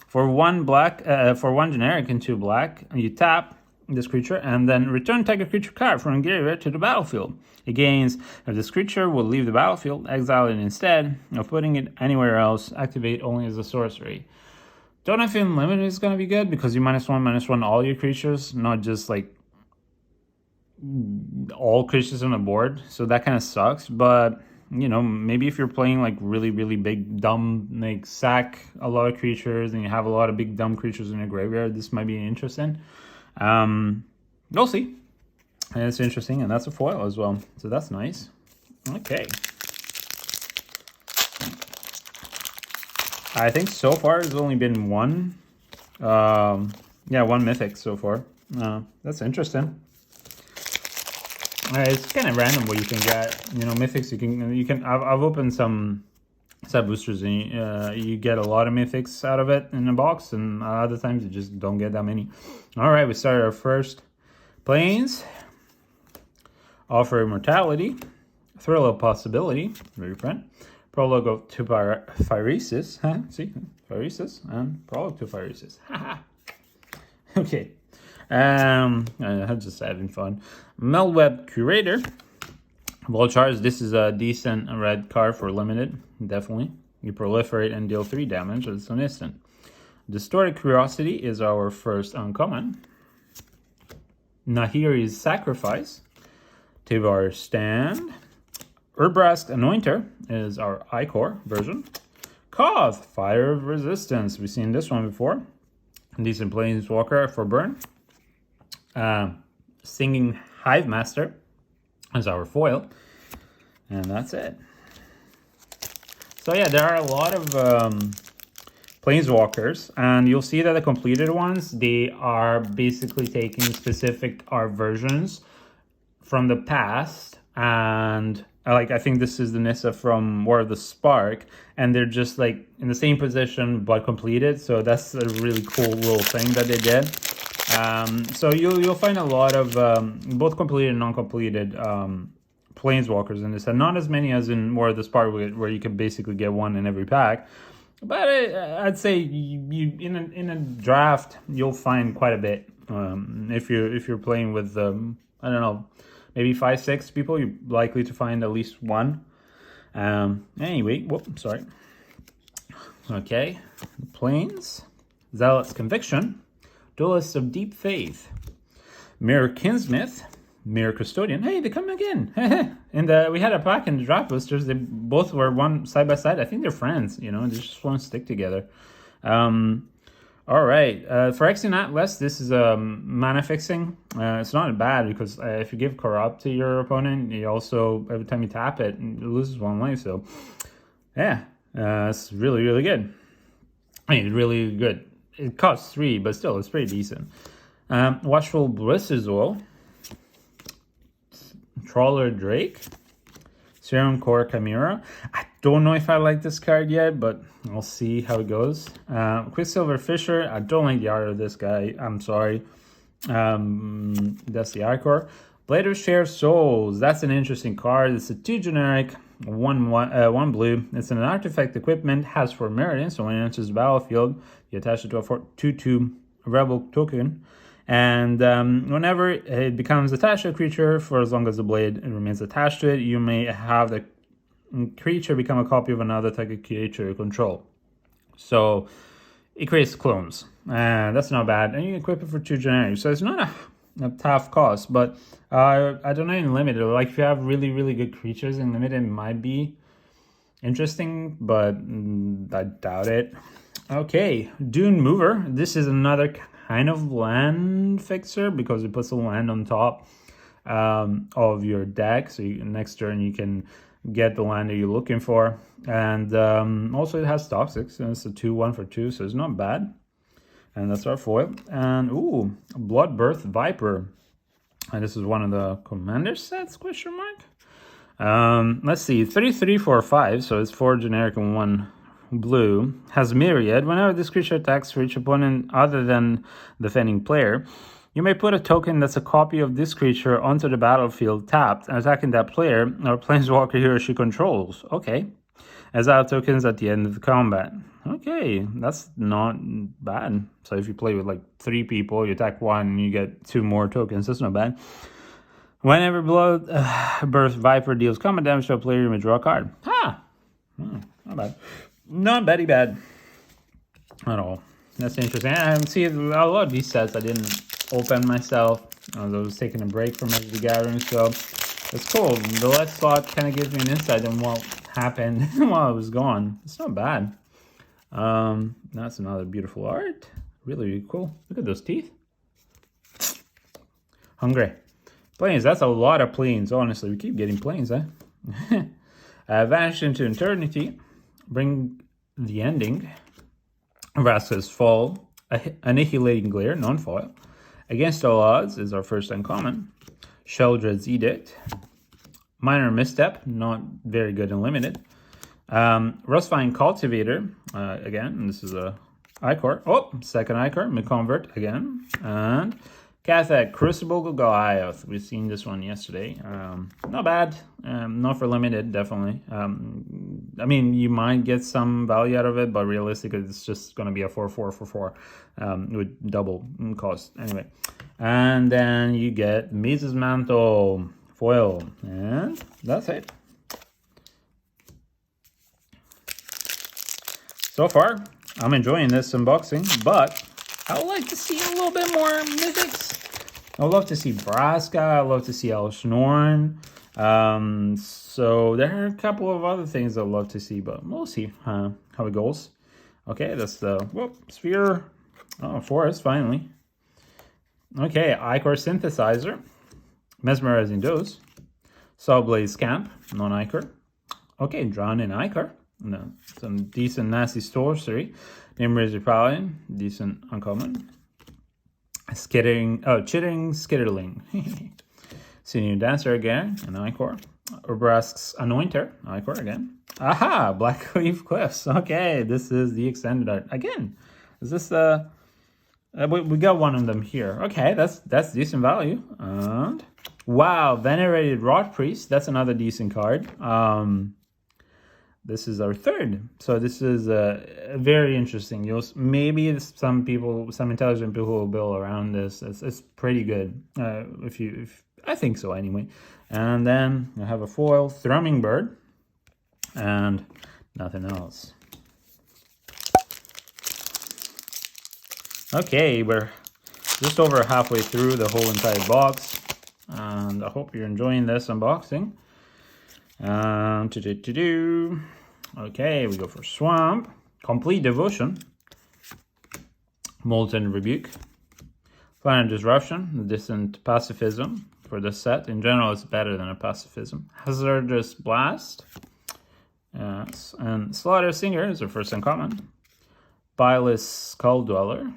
For 1 black, for 1 generic and 2 black, you tap this creature and then return target creature card from the graveyard to the battlefield. It gains, if this creature will leave the battlefield, exile it instead of putting it anywhere else, activate only as a sorcery. Don't know if Unlimited is going to be good, because you -1/-1 all your creatures, not just like all creatures on the board, so that kind of sucks. But you know, maybe if you're playing like really big dumb, like sack a lot of creatures and you have a lot of big dumb creatures in your graveyard, this might be interesting. We'll see. And it's interesting, and that's a foil as well, so that's nice. Okay, I think so far there's only been one yeah, one mythic so far. That's interesting. It's kind of random what you can get. You know, mythics. You can. I've opened some set boosters, and you get a lot of mythics out of it in a box, and other times you just don't get that many. All right, we started our first planes. Offer Immortality, Thrill of Possibility, reprint. Prologue of to Phyrexia. Huh? See, Phyrexia and Prologue to Phyrexia. Haha. Okay. I'm just having fun. Meldweb Curator. Volcharge. This is a decent red card for limited. Definitely. You proliferate and deal 3 damage. It's an instant. Distorted Curiosity is our first uncommon. Nahiri's Sacrifice. Tivar Stand. Urbrask Anointer is our Icor version. Koth, Fire of Resistance. We've seen this one before. Decent Planeswalker for burn. Singing Hive Master is our foil. And that's it. So yeah, there are a lot of Planeswalkers. And you'll see that the completed ones, they are basically taking specific art versions from the past. And like, I think this is the Nissa from War of the Spark, and they're just like in the same position but completed. So that's a really cool little thing that they did. So you'll find a lot of both completed and non-completed Planeswalkers in this, and not as many as in War of the Spark, where you can basically get one in every pack. But I'd say you in a draft you'll find quite a bit. If you're playing with I don't know, maybe 5-6 people, you're likely to find at least one. Anyway, whoop, sorry. Okay, Planes, Zealot's Conviction, Duelist of Deep Faith, Mirror Kinsmith, Mirror Custodian. Hey, they come again. And we had a pack in the draft boosters. They both were one side by side. I think they're friends, you know, they just want to stick together. All right, Phyrexia Atlas, this is mana fixing. It's not bad because if you give Corrupt to your opponent, you also, every time you tap it, it loses 1 life. So, yeah, it's really good. I mean, really good. It costs 3, but still, it's pretty decent. Watchful Blizzard, Trawler Drake, Serum Core Chimera. I don't know if I like this card yet, but I'll see how it goes. Quicksilver Fisher. I don't like the art of this guy. I'm sorry. That's the Icor. Blade of Shared Souls. That's an interesting card. It's a 2 generic, 1 blue. It's an artifact equipment. Has 4 merit. So when it enters the battlefield, you attach it to a 2/2 rebel token. And whenever it becomes attached to a creature, for as long as the blade remains attached to it, you may have the creature become a copy of another type of creature you control. So it creates clones. That's not bad. And you can equip it for 2 generic. So it's not a tough cost. But I don't know in limited. Like if you have really good creatures in limited, it might be interesting. But I doubt it. Okay, Dune Mover. This is another kind of land fixer because it puts a land on top of your deck. So next turn you can get the land that you're looking for. And also it has Toxic, so it's a 2/1 for 2, so it's not bad. And that's our foil. And ooh, Bloodbirth Viper. And this is one of the commander sets, question mark. Let's see, 3/3 for 5, so it's 4 generic and 1 blue. Has Myriad. Whenever this creature attacks for each opponent other than the defending player, you may put a token that's a copy of this creature onto the battlefield tapped and attacking that player or planeswalker he or she controls. Okay. Exile tokens at the end of the combat. Okay, that's not bad. So if you play with like 3 people, you attack 1 and you get 2 more tokens. That's not bad. Whenever Bloodbirth Viper deals combat damage to a player, you may draw a card. Not bad. Not very bad at all. That's interesting. I see a lot of these sets I didn't open myself. I was taking a break from MTG Gathering, so it's cool. The last slot kind of gives me an insight on what happened while I was gone. It's not bad. That's another beautiful art. Really, really cool. Look at those teeth. Hungry. Planes, that's a lot of planes, honestly. We keep getting planes, eh? Vanish into Eternity. Bring the Ending. Vraska's Fall. Annihilating Glare, non-foil. Against All Odds is our first uncommon. Sheldred's Edict. Minor Misstep, not very good and limited. Rustvine Cultivator, again, this is a Icor. Oh, second Icor, McConvert again. And Catholic Crucible Goliath. We've seen this one yesterday. Not bad. Not for limited, definitely. I mean, you might get some value out of it, but realistically, it's just going to be a 4/4 for 4 with double cost. Anyway. And then you get Mises Mantle foil. And that's it. So far, I'm enjoying this unboxing, but I would like to see a little bit more mythics. I would love to see Vraska. I would love to see Elshnorn. So there are a couple of other things I'd love to see, but we'll see how it goes. Okay, that's the Sphere. Oh, Forest, finally. Okay, Icor Synthesizer. Mesmerizing Dose. Soulblaze Camp, non-Icor. Okay, Drown in Icor. No, some decent nasty sorcery. Nimrazer Paladin, decent uncommon. Chittering Skitterling. Senior Dancer again, an Icor. Urbrask's Anointer, Icor again. Aha, Blackleaf Cliffs. Okay, this is the extended art. Again, is this we got one of them here. Okay, that's decent value. And wow, Venerated Rot Priest. That's another decent card. This is our third, so this is very interesting. Maybe some intelligent people will build around this. It's pretty good. If I think so anyway. And then I have a foil Thrumming Bird, and nothing else. Okay, we're just over halfway through the whole entire box, and I hope you're enjoying this unboxing. Okay, we go for Swamp, Complete Devotion, Molten Rebuke, Planet Disruption, the Distant Pacifism for this set. In general, it's better than a Pacifism. Hazardous Blast, yes, and Slaughter Singer is our first uncommon. Bilous Skull Dweller,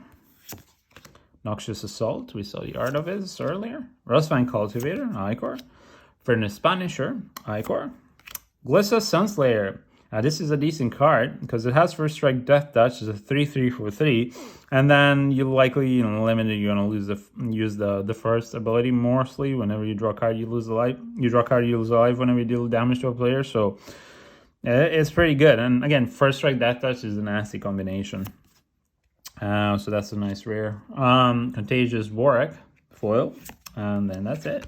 Noxious Assault, we saw the art of it earlier. Rustvine Cultivator, Icor. Furnace Punisher, Icor. Glissa Sunslayer. This is a decent card because it has First Strike Death Touch. It's a 3/3 for 3, and then you likely, limited, you're gonna use the first ability mostly. Whenever you draw a card, you lose a life. You draw a card, you lose a life whenever you deal damage to a player. So it's pretty good. And again, First Strike Death Touch is a nasty combination. So that's a nice rare. Contagious Borak foil, and then that's it.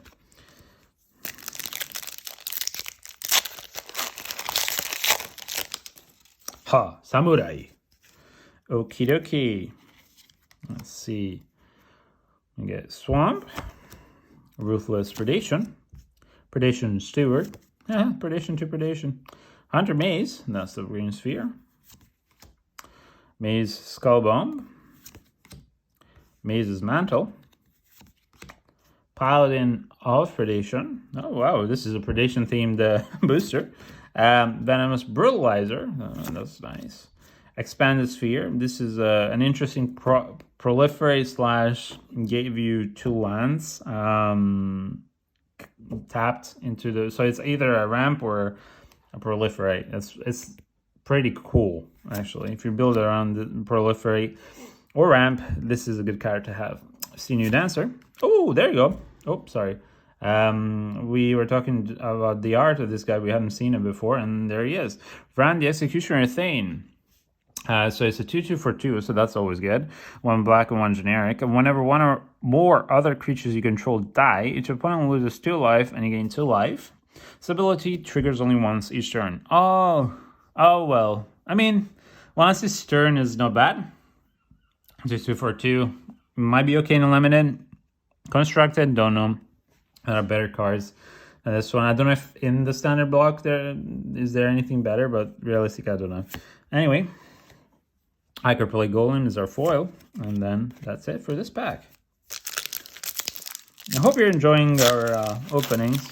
Ha, Samurai. Okie dokie. Let's see. We get Swamp, Ruthless Predation, Predation Steward, Predation to Predation, Hunter Maze, that's the green sphere, Maze Skull Bomb, Maze's Mantle, Paladin of Predation. Oh wow, this is a Predation themed booster. Venomous Brutalizer, that's nice. Expanded Sphere, this is an interesting proliferate / gave you 2 lands tapped into the, so it's either a ramp or a proliferate. It's pretty cool actually. If you build around the proliferate or ramp, this is a good card to have. Senior Dancer. Oh, there you go. Oh, sorry. We were talking about the art of this guy. We hadn't seen it before, and there he is. Vran the Executioner Thane. So it's a 2/2 for 2, so that's always good. 1 black and 1 generic. And whenever one or more other creatures you control die, each opponent loses 2 life and you gain 2 life. This ability triggers only once each turn. Oh well. I mean, once each turn is not bad. 2/2 for 2 might be okay in a limited. Constructed, don't know. There are better cards than this one. I don't know if in the standard block there is anything better, but realistic, I don't know. Anyway, Hyperplay Golem is our foil, and then that's it for this pack. I hope you're enjoying our openings.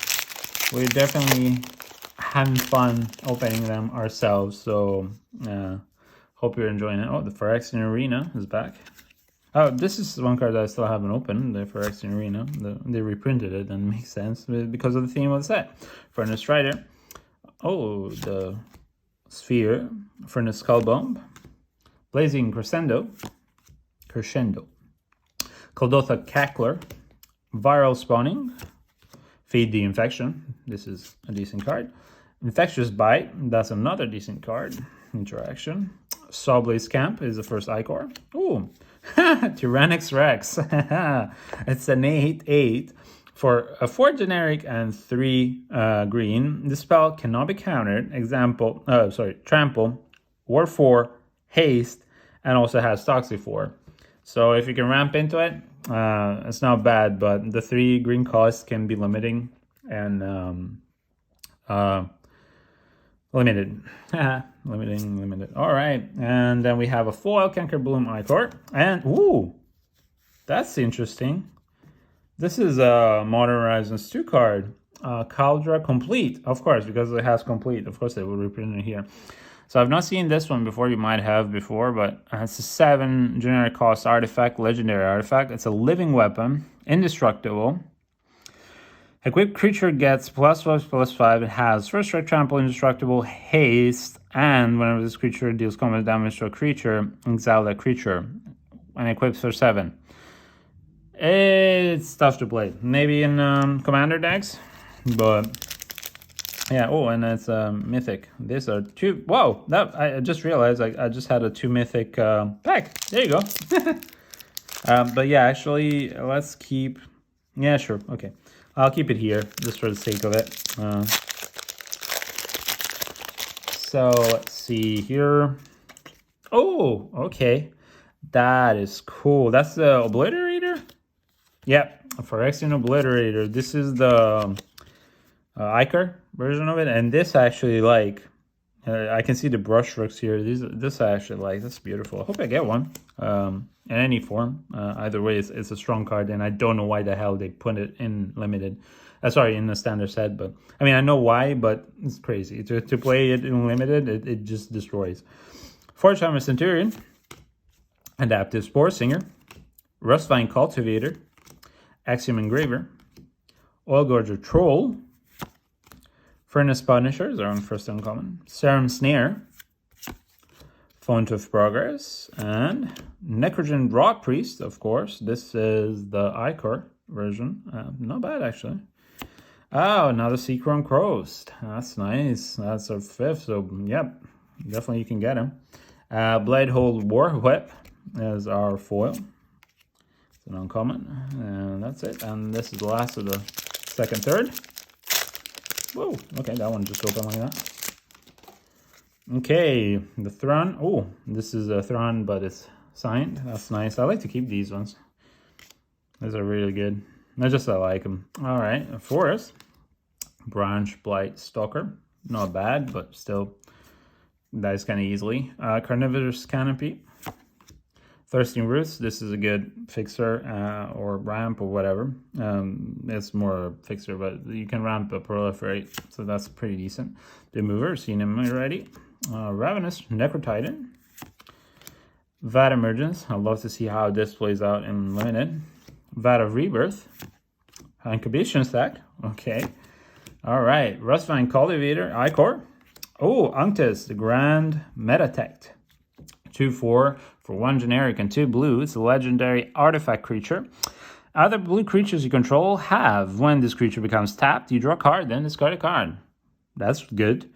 We're definitely having fun opening them ourselves, so hope you're enjoying it. Oh, the Phyrexian Arena is back. Oh, this is one card that I still haven't opened, the Phyrexian Arena. They reprinted it, and it makes sense because of the theme of the set. Furnace Strider. Oh, the Sphere. Furnace Skullbomb. Blazing Crescendo. Coldotha Cackler. Viral Spawning. Feed the Infection. This is a decent card. Infectious Bite. That's another decent card. Interaction. Sawblaze Camp is the first Icor. Ooh. Tyrannix Rex. It's an 8/8 for a 4 generic and 3 green. This spell cannot be countered. Example, trample, war 4, haste, and also has Toxic 4. So if you can ramp into it, it's not bad, but the 3 green cost can be limiting and limited. Limited. All right, and then we have a foil Canker Bloom Icor, and ooh, that's interesting. This is a Modern Horizons 2 card, Caldra Complete, of course, because it has Complete. Of course, they will reprint it here. So I've not seen this one before. You might have before, but it's a 7 generic cost artifact, legendary artifact. It's a living weapon, indestructible. Equipped creature gets +5/+5. It has first strike, trample, indestructible, haste, and whenever this creature deals combat damage to a creature, exile that creature, and equips for 7. It's tough to play. Maybe in commander decks, but yeah. Oh, and it's mythic. These are 2. Whoa! That I just realized I just had a 2 mythic pack. There you go. But yeah, actually, let's keep. Yeah, sure. Okay. I'll keep it here, just for the sake of it. So, let's see here. Oh, okay. That is cool. That's the Obliterator? Yep, a Phyrexian Obliterator. This is the Icar version of it. And this actually, like, I can see the brushstrokes here. This I actually like. That's beautiful. I hope I get one. In any form. Either way, it's a strong card, and I don't know why the hell they put it in limited. Sorry, in the standard set, but I mean, I know why, but it's crazy. To play it in limited, it just destroys. Forge-Hammer Centurion, Adaptive Spore Singer, Rustvine Cultivator, Axiom Engraver, Oil Gorger Troll, Furnace Punisher is our own first uncommon, Serum Snare, Font of Progress, and Necrogen Rock Priest, of course. This is the Icor version. Not bad, actually. Oh, another Seachrome Crows. That's nice. That's our 5th, so yep, definitely you can get him. Bladehold War Whip is our foil. It's an uncommon, and that's it. And this is the last of the 2nd, 3rd. Whoa, okay, that one just opened like that. Okay, the Thron. Oh, this is a Thron, but it's signed. That's nice. I like to keep these ones. These are really good. I like them. All right, a Forest. Branch Blight Stalker. Not bad, but still dies kind of easily. Carnivorous Canopy. Thirsting Roots. This is a good fixer or ramp or whatever. It's more a fixer, but you can ramp a Proliferate, so that's pretty decent. The Mover, seen him already. Ravenous Necrotitan. Vat Emergence. I'd love to see how this plays out in limited. Vat of Rebirth. Incubation Stack. Okay. All right. Rustvine Cultivator. Icor. Oh, Unctus, the Grand Metatect. 2/4 for 1 generic and 2 blue. It's a legendary artifact creature. Other blue creatures you control have, when this creature becomes tapped, you draw a card, then discard a card. That's good.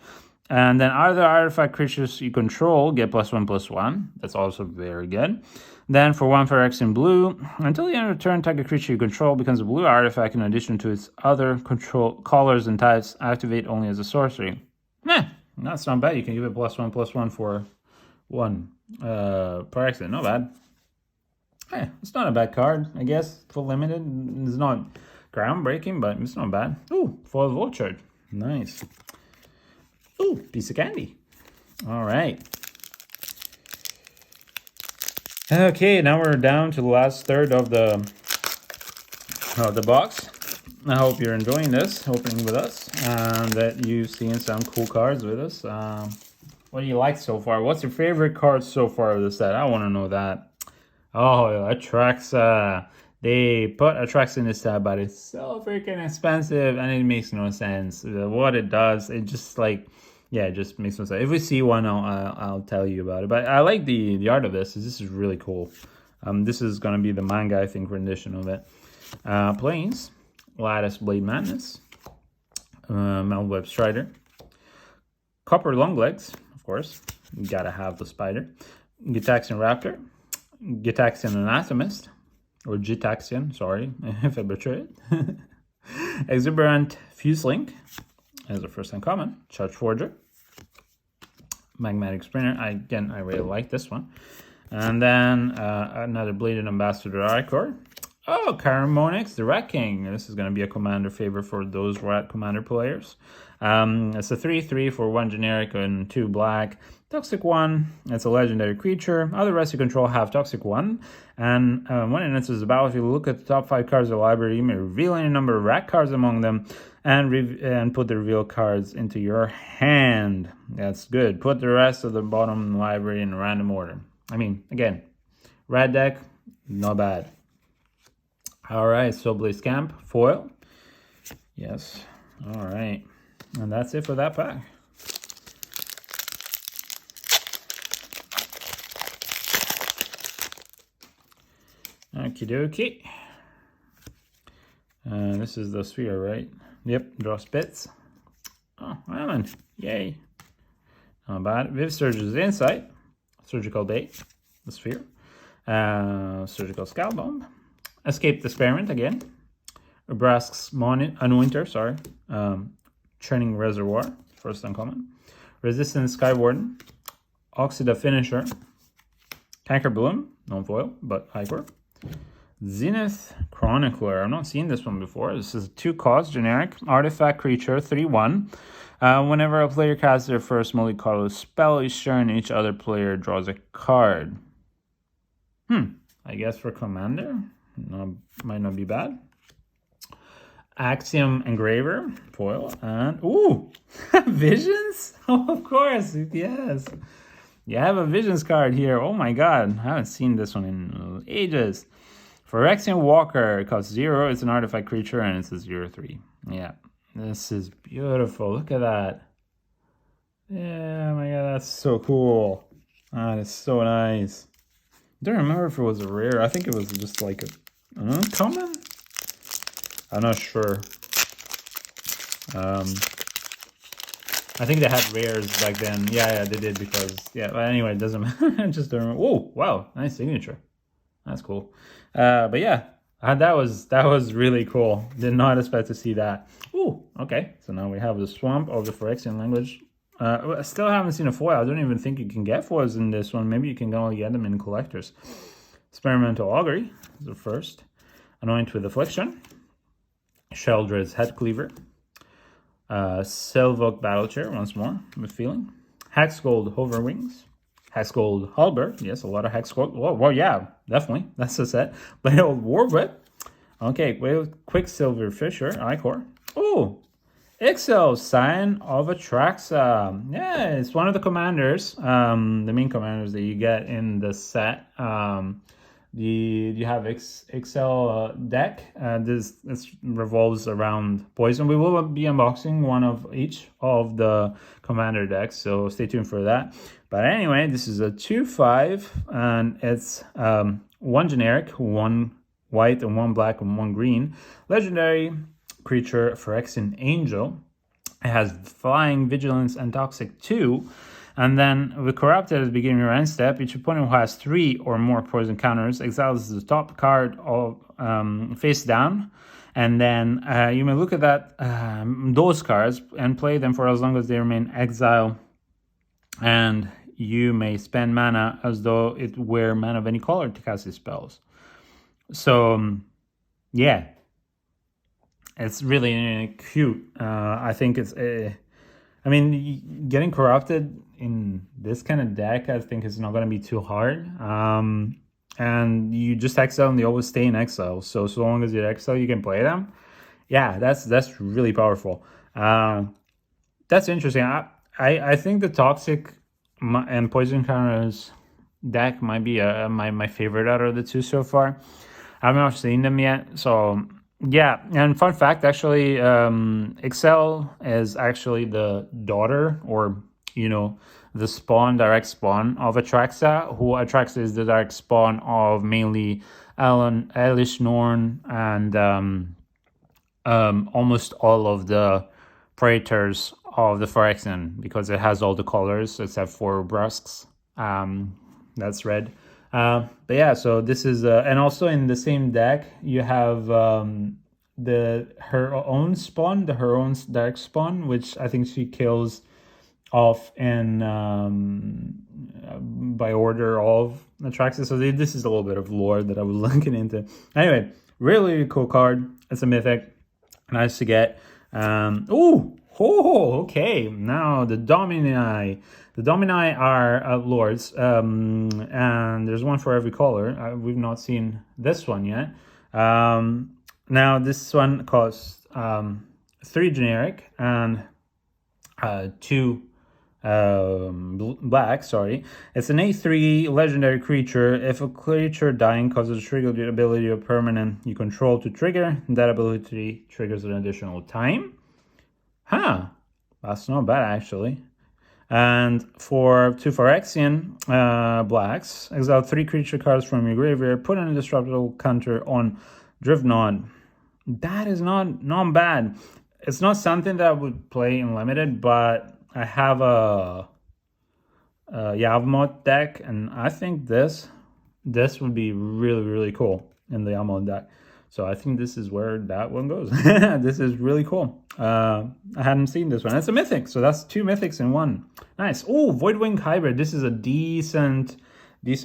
And then other artifact creatures you control get +1/+1. That's also very good. Then for 1 Phyrexian blue, until the end of the turn, target creature you control becomes a blue artifact in addition to its other control colors and types. Activate only as a sorcery. That's not bad. You can give it +1/+1 for 1 Phyrexian. Not bad. It's not a bad card, I guess. Full limited. It's not groundbreaking, but it's not bad. Ooh, foil vulture. Nice. Ooh, piece of candy. All right. Okay, now we're down to the last third of the box. I hope you're enjoying this, opening with us, and that you've seen some cool cards with us. What do you like so far? What's your favorite card so far of the set? I want to know that. Oh, Phyrexia. They put Phyrexia in this set, but it's so freaking expensive, and it makes no sense. What it does, it just like, yeah, it just makes no sense. If we see one, I'll tell you about it. But I like the art of this. This is really cool. This is gonna be the manga, I think, rendition of it. Planes, Lattice Blade Madness, Melweb Strider, Copper Longlegs, of course. You gotta have the spider. Gitaxian Raptor, Gitaxian Anatomist, or Gitaxian, sorry if I butcher it. Exuberant Fuselink as a first uncommon. Charge Forger, Magmatic Sprinter. I really like this one. And then another Bladed Ambassador Icor. Oh, Caramonix, the Rat King. This is going to be a commander favorite for those Rat Commander players. It's a 3/3 for 1 generic and 2 black. Toxic 1, it's a legendary creature. Other rest you control have Toxic 1. And when it enters the battlefield, look at the top 5 cards of the library. You may reveal any number of Rat cards among them and put the revealed cards into your hand. That's good. Put the rest of the bottom library in random order. I mean, again, Rat deck, not bad. All right, Soulblaze Camp, foil. Yes, all right. And that's it for that pack. Okie dokie. This is the sphere, right? Yep, draw spits. Oh, Island. Yay. Not bad. Viv Surge's Insight. Surgical Bait. The sphere. Surgical Scalp Bomb. Escaped Experiment again. Brask's Unwinter, sorry. Churning Reservoir, first uncommon. Resistance Skywarden. Oxida Finisher. Canker Bloom, non-foil, but Icor. Zenith Chronicler. I've not seen this one before. This is a 2-cost generic artifact creature, 3/1. Whenever a player casts their first multicolored spell each turn, each other player draws a card. I guess for commander, might not be bad. Axiom Engraver, foil, and ooh, Visions? Oh, of course, yes. You have a Visions card here. Oh my god, I haven't seen this one in ages. Phyrexian Walker, costs 0. It's an artifact creature, and it's a 0/3. Yeah, this is beautiful. Look at that. Yeah, oh my god, that's so cool. That is so nice. I don't remember if it was a rare. I think it was just like an uncommon. I'm not sure. I think they had rares back then. Yeah, they did because, yeah, but anyway, it doesn't matter. I just don't remember. Oh, wow, nice signature. That's cool. But yeah, that was really cool. Did not expect to see that. Oh, okay. So now we have the Swamp of the Phyrexian language. I still haven't seen a foil. I don't even think you can get foils in this one. Maybe you can only get them in collectors. Experimental Augury is the first. Anoint with Affliction. Sheldred's Head Cleaver. Selvok Battle Chair, once more, with feeling. Hexgold Hoverwings. Hexgold Halberd. Yes, a lot of Hexgold. Well, yeah, definitely. That's the set. Blade of War Whip. Okay, Quicksilver Fisher, Icor. Oh, Ixel, Sign of Atraxa. Yeah, it's one of the commanders, the main commanders that you get in the set. You have Ixel deck. This revolves around poison. We will be unboxing one of each of the commander decks, so stay tuned for that. But anyway, this is a 2/5, and it's 1 generic, 1 white, and 1 black, and 1 green. Legendary creature, Phyrexian Angel. It has Flying, Vigilance, and Toxic 2. And then with Corrupted at the beginning of your end step, each opponent who has 3 or more poison counters exiles the top card of face down. And then you may look at those cards and play them for as long as they remain exile. And you may spend mana as though it were mana of any color to cast these spells. So yeah, it's really cute. I think it's. I mean, getting corrupted in this kind of deck, I think, is not going to be too hard. And you just exile, and they always stay in exile. So long as you exile, you can play them. Yeah, that's really powerful. That's interesting. I think the toxic and poison counters deck might be my favorite out of the two so far. I've not seen them yet, so yeah. And fun fact, actually, Excel is actually the daughter, or the spawn, direct spawn of Atraxa. Who Atraxa is the direct spawn of mainly Alan, Elish Norn, and almost all of the Praetors of the Phyrexian, because it has all the colors except for Brusques. That's red. But yeah, so this is, and also in the same deck you have her own spawn, her own dark spawn, which I think she kills off in by order of Atraxa. So this is a little bit of lore that I was looking into. Anyway, really cool card. It's a mythic, nice to get. Okay. Now the Domini. The Domini are lords, and there's one for every color. We've not seen this one yet. Now this one costs 3 generic and 2 black. Sorry, it's an A3 legendary creature. If a creature dying causes a trigger the ability of permanent you control to trigger, that ability triggers an additional time. Huh, that's not bad actually. And for 2 Phyrexian blacks, exile 3 creature cards from your graveyard, put an indestructible counter on Drifnod. That is not bad. It's not something that I would play in limited, but I have a Yavimot deck, and I think this would be really cool in the Yavimot deck. So I think this is where that one goes. This is really cool. I hadn't seen this one. It's a mythic, so that's 2 mythics in one. Nice. Oh, Voidwing Hybrid. This is a decent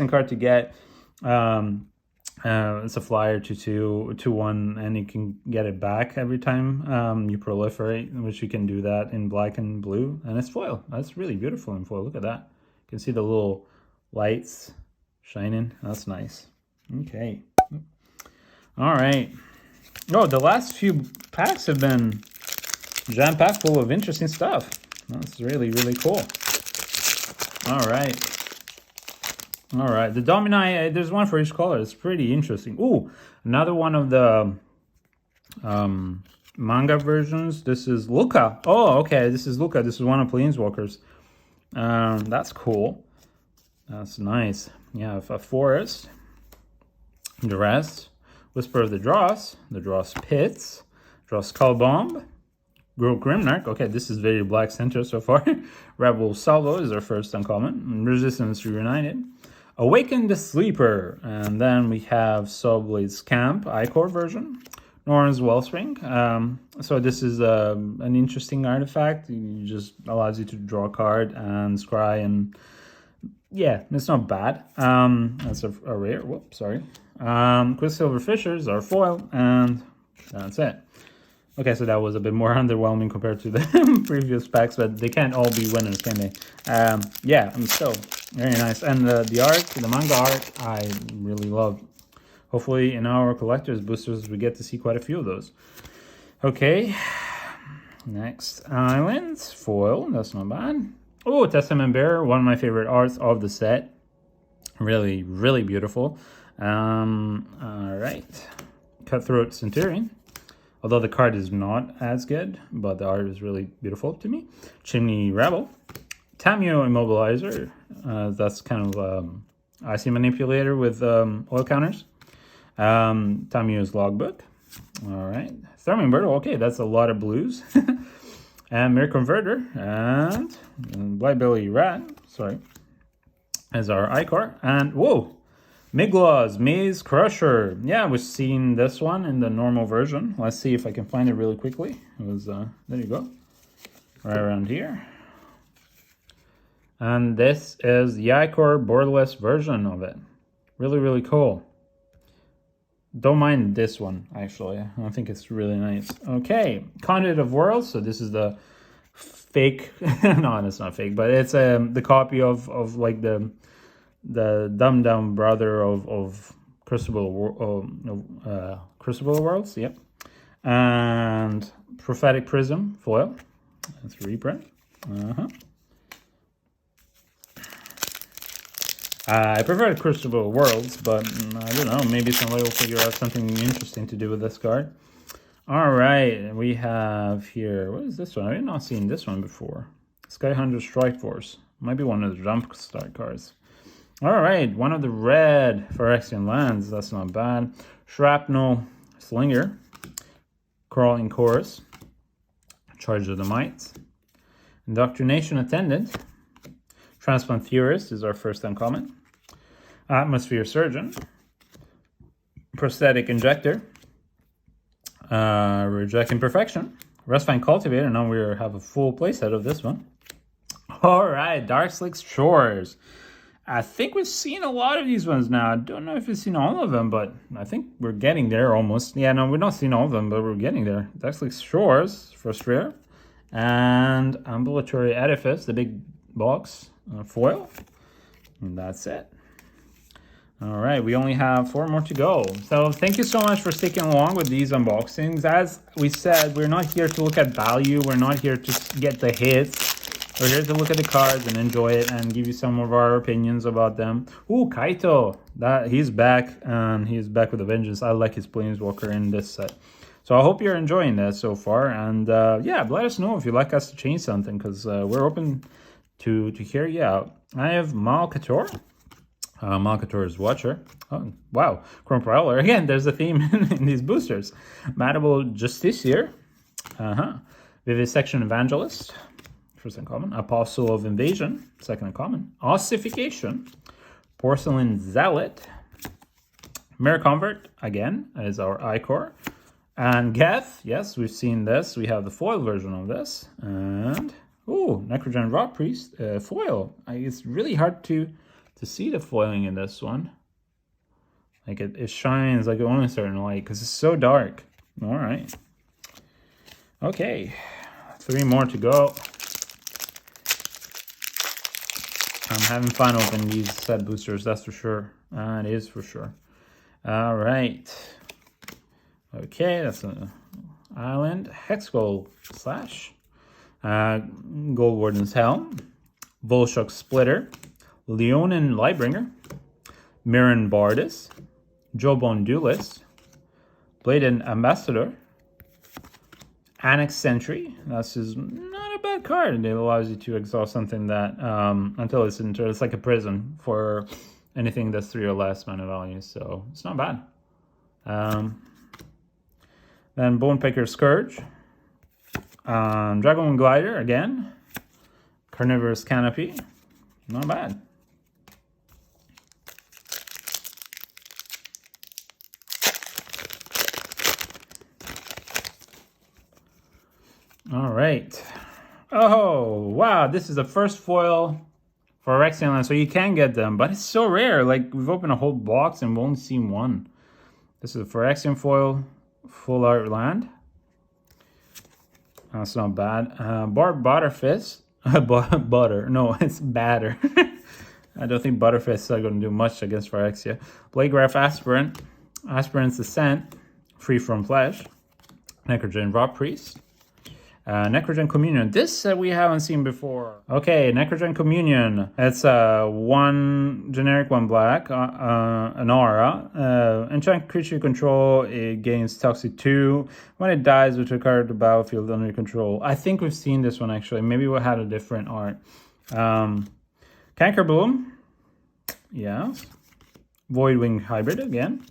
card to get. It's a flyer 2/1, and you can get it back every time you proliferate, which you can do that in black and blue, and it's foil. That's really beautiful in foil. Look at that. You can see the little lights shining. That's nice. Okay. All right. Oh, the last few packs have been jam-packed full of interesting stuff. That's really cool. All right. The Domini, there's one for each color. It's pretty interesting. Ooh, another one of the manga versions. This is Luca. Oh, okay. This is Luca. This is one of Planeswalkers. That's cool. That's nice. Yeah, a forest. The rest. Whisper of the Dross Pits, Dross Skullbomb, Grow Grimnark. Okay, this is very black center so far. Rebel Salvo is our first uncommon. Resistance Reunited. Awaken the Sleeper. And then we have Soulblade's Camp, Icor version. Norn's Wellspring. So this is an interesting artifact. It just allows you to draw a card and scry, and yeah, it's not bad. That's a rare. Whoops, sorry. Quicksilver Fishers are foil, and that's it. Okay, so that was a bit more underwhelming compared to the previous packs, but they can't all be winners, can they? Yeah, I'm still very nice. And the art, the manga art, I really love. Hopefully in our collector's boosters, we get to see quite a few of those. Okay, next island, foil, that's not bad. Oh, Testament Bearer, one of my favorite arts of the set. Really beautiful. All right, Cutthroat Centurion. Although the card is not as good, but the art is really beautiful to me. Chimney Rebel. Tamio Immobilizer. That's kind of Icy Manipulator with oil counters. Tamio's Logbook. All right. Therming Bird. Okay, that's a lot of blues. And Mirror Converter. And Blightbelly Rat. Sorry. As our Icor. And whoa! Migla's Maze Crusher. Yeah, we've seen this one in the normal version. Let's see if I can find it really quickly. It was, there you go. Right around here. And this is the Icor borderless version of it. Really cool. Don't mind this one, actually. I think it's really nice. Okay, Conduit of Worlds. So this is the fake. No, it's not fake, but it's the copy of like the dumbed down brother of Crucible Worlds. Yep. And Prophetic Prism foil. That's reprint. I prefer Crucible Worlds, but I don't know. Maybe somebody will figure out something interesting to do with this card. All right, we have here. What is this one? I've not seen this one before. Sky Hunter Strike Force. Might be one of the jump start cards. All right, one of the red Phyrexian lands. That's not bad. Shrapnel Slinger. Crawling Chorus. Charge of the Mites. Indoctrination Attendant. Transplant Theorist is our first uncommon. Atmosphere Surgeon. Prosthetic Injector. Reject Imperfection. Rustvine Cultivator. Now we have a full playset of this one. All right, Darkslick Shores. I think we've seen a lot of these ones now. I don't know if we've seen all of them, but I think we're getting there almost. Yeah, no, we're not seeing all of them, but we're getting there. Darkslick Shores, first rare. And Ambulatory Edifice, the big box foil. And that's it. All right, we only have 4 more to go. So thank you so much for sticking along with these unboxings. As we said, we're not here to look at value. We're not here to get the hits. We're here to look at the cards and enjoy it and give you some of our opinions about them. Ooh, Kaito. He's back, and he's back with a vengeance. I like his Planeswalker in this set. So I hope you're enjoying that so far. And yeah, let us know if you'd like us to change something, because we're open to hear you out. I have Malkator. Malkator's Watcher. Oh, wow. Chrome Prowler. Again, there's a theme in these boosters. Matable Justiciar. Vivisection Evangelist. First uncommon. Apostle of Invasion. Second uncommon. Ossification. Porcelain Zealot. Mirror Convert, again, is our Icor. And Geth. Yes, we've seen this. We have the foil version of this. And, ooh, Necrogen Rock Priest. Foil. It's really hard to see the foiling in this one. Like it shines like only a certain light because it's so dark. All right. Okay. 3 more to go. I'm having fun opening these set boosters, that's for sure. It is for sure. All right. Okay, that's an island. Hexgold Slash. Gold Warden's Helm. Volshock Splitter. Leonin Lightbringer, Mirren Bardis, Jawbone Duelist, Bladen Ambassador, Annex Sentry. That's just not a bad card. It allows you to exhaust something that until it's entered. It's like a prison for anything that's 3 or less mana value, so it's not bad. Then Bonepicker Scourge, Dragon Glider again, Carnivorous Canopy, not bad. All right. Oh, wow. This is the first foil for Phyrexian land, so you can get them, but it's so rare. Like, we've opened a whole box and we've only seen one. This is a Phyrexian foil, full art land. That's not bad. Butterfist. Butter. No, it's batter. I don't think Butterfists are going to do much against Phyrexia. Bladegraph Aspirant. Aspirant's Ascent. Free from Flesh. Necrogen Rock Priest. Necrogen Communion. This we haven't seen before. Okay, Necrogen Communion. It's 1 generic, 1 black, an aura. Enchant creature you control, it gains Toxic 2. When it dies, with a card to the battlefield under your control. I think we've seen this one actually. Maybe we had a different art. Cankerbloom. Yes. Voidwing Hybrid again.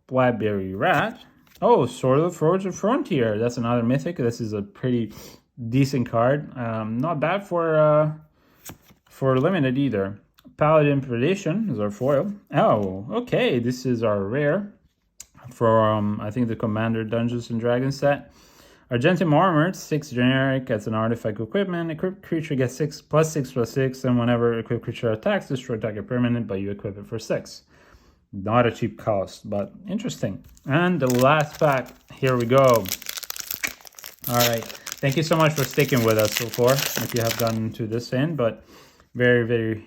Blackberry Rat. Oh, Sword of the Frontier. That's another mythic. This is a pretty decent card. Not bad for limited either. Paladin Predation is our foil. Oh, okay. This is our rare from I think the Commander Dungeons and Dragons set. Argentum Armored, 6 generic. As an artifact equipment. Equipped creature gets 6+6/+6, and whenever equipped creature attacks, destroy target permanent, but you equip it for 6. Not a cheap cost, but interesting. And the last pack, here we go. All right, thank you so much for sticking with us so far, if you have gotten to this end, but very, very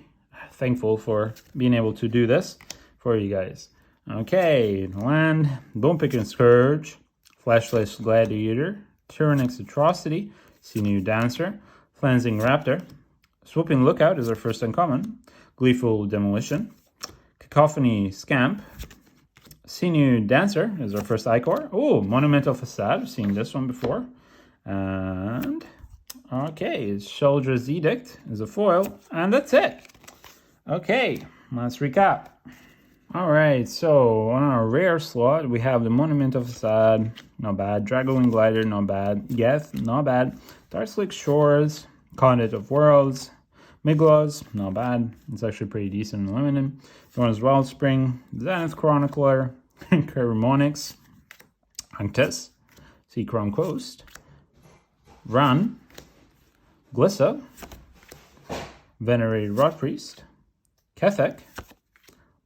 thankful for being able to do this for you guys. Okay, land, Bonepicker Scourge, Fleshless Gladiator, Tyrannix Atrocity, Sinew Dancer, Cleansing Raptor, Swooping Lookout is our first uncommon, Gleeful Demolition, Cacophony Scamp, Sinew Dancer is our first Icor. Oh, Monumental Facade, I've seen this one before. And okay, Sholdra's Edict is a foil, and that's it. Okay, let's recap. All right, so on our rare slot, we have the Monumental Facade, not bad. Dragonwing Glider, not bad. Geth, not bad. Darkslick Shores, Conduit of Worlds, Migloz, not bad. It's actually pretty decent in limited. Thorn's Wellspring, Zenith Chronicler, Caramonix, Anctus, Seacron Coast, Run, Glissa, Venerated Rot Priest, Kethek,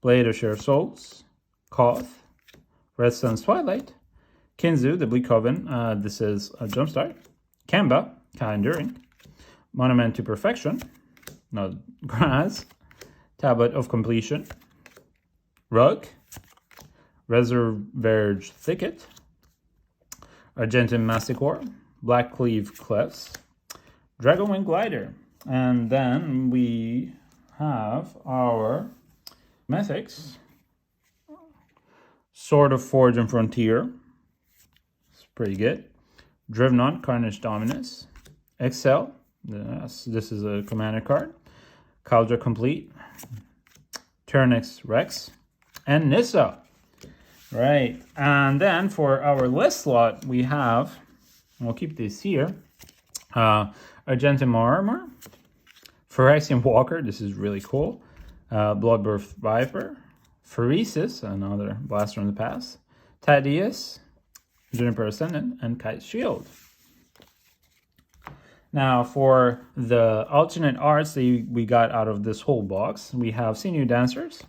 Blade of Share Souls, Koth, Red Sun's Twilight, Kinzu, the Bleak Coven, this is a Jumpstart, Kemba, Enduring, Monument to Perfection, no, Graz, Tablet of Completion, Rug, Reserverge Thicket, Argentum Masticore, Blackcleave Cliffs, Dragonwing Glider, and then we have our Mythics, Sword of Forge and Frontier, it's pretty good, Drivnaught, Carnage Dominus, Excel, this is a commander card, Caldra Complete, Tyrannix Rex, and Nissa. Right, and then for our list slot, we have, we'll keep this here, Argentum Armor, Phyrexian Walker, this is really cool, Bloodbirth Viper, Phyresis, another Blaster from the past, Thaddeus, Juniper Ascendant, and Kite's Shield. Now for the alternate arts that we got out of this whole box, we have Sinew Dancers,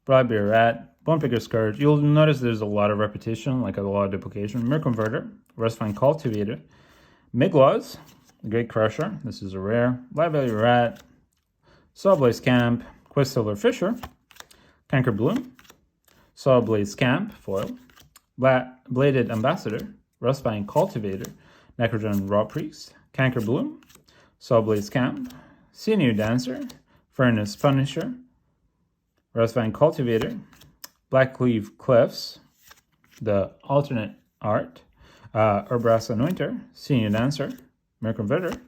Bloodbeard Rat, Bonepicker Scourge. You'll notice there's a lot of repetition, like a lot of duplication. Mirror Converter, Rustfine Cultivator, Migloz, Great Crusher, this is a rare, Liability Rat, Sawblaze Camp, Quicksilver Fisher, Canker Bloom, Sawblaze Camp, foil, Bladed Ambassador, Rustfine Cultivator, Necrogen Raw Priest, Canker Bloom, Sawblaze Camp, Sinew Dancer, Furnace Punisher, Rustfine Cultivator, Blackcleave Cliffs, the alternate art, Herbras Anointer, Sinew Dancer, Mirror Converter,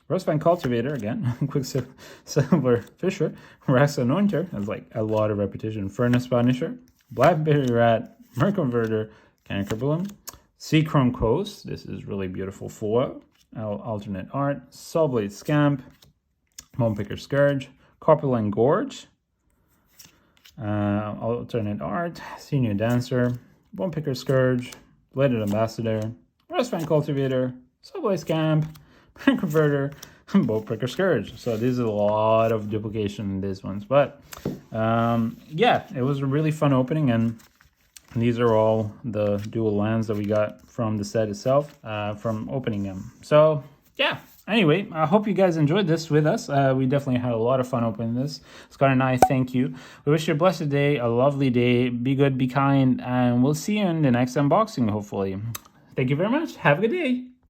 Rustfine Cultivator, again, Quicksilver Fisher, Herbras Anointer, has like a lot of repetition, Furnace Punisher, Blackberry Rat, Mirror Converter, Canker Bloom, Seacron Coast, this is really beautiful foil, alternate art, Sawblade Scamp, Bonepicker Scourge, Corpulent Gorge, alternate art, Sinew Dancer, Bonepicker Scourge, Bladed Ambassador, Rustfine Cultivator, Sawblade Scamp, Mirror Converter, and Bonepicker Scourge. So there's a lot of duplication in these ones, but yeah, it was a really fun opening, and these are all the dual lands that we got from the set itself, from opening them. So yeah, anyway, I hope you guys enjoyed this with us. We definitely had a lot of fun opening this. Scott and I, thank you. We wish you a blessed day, a lovely day. Be good, be kind, and we'll see you in the next unboxing, hopefully. Thank you very much. Have a good day.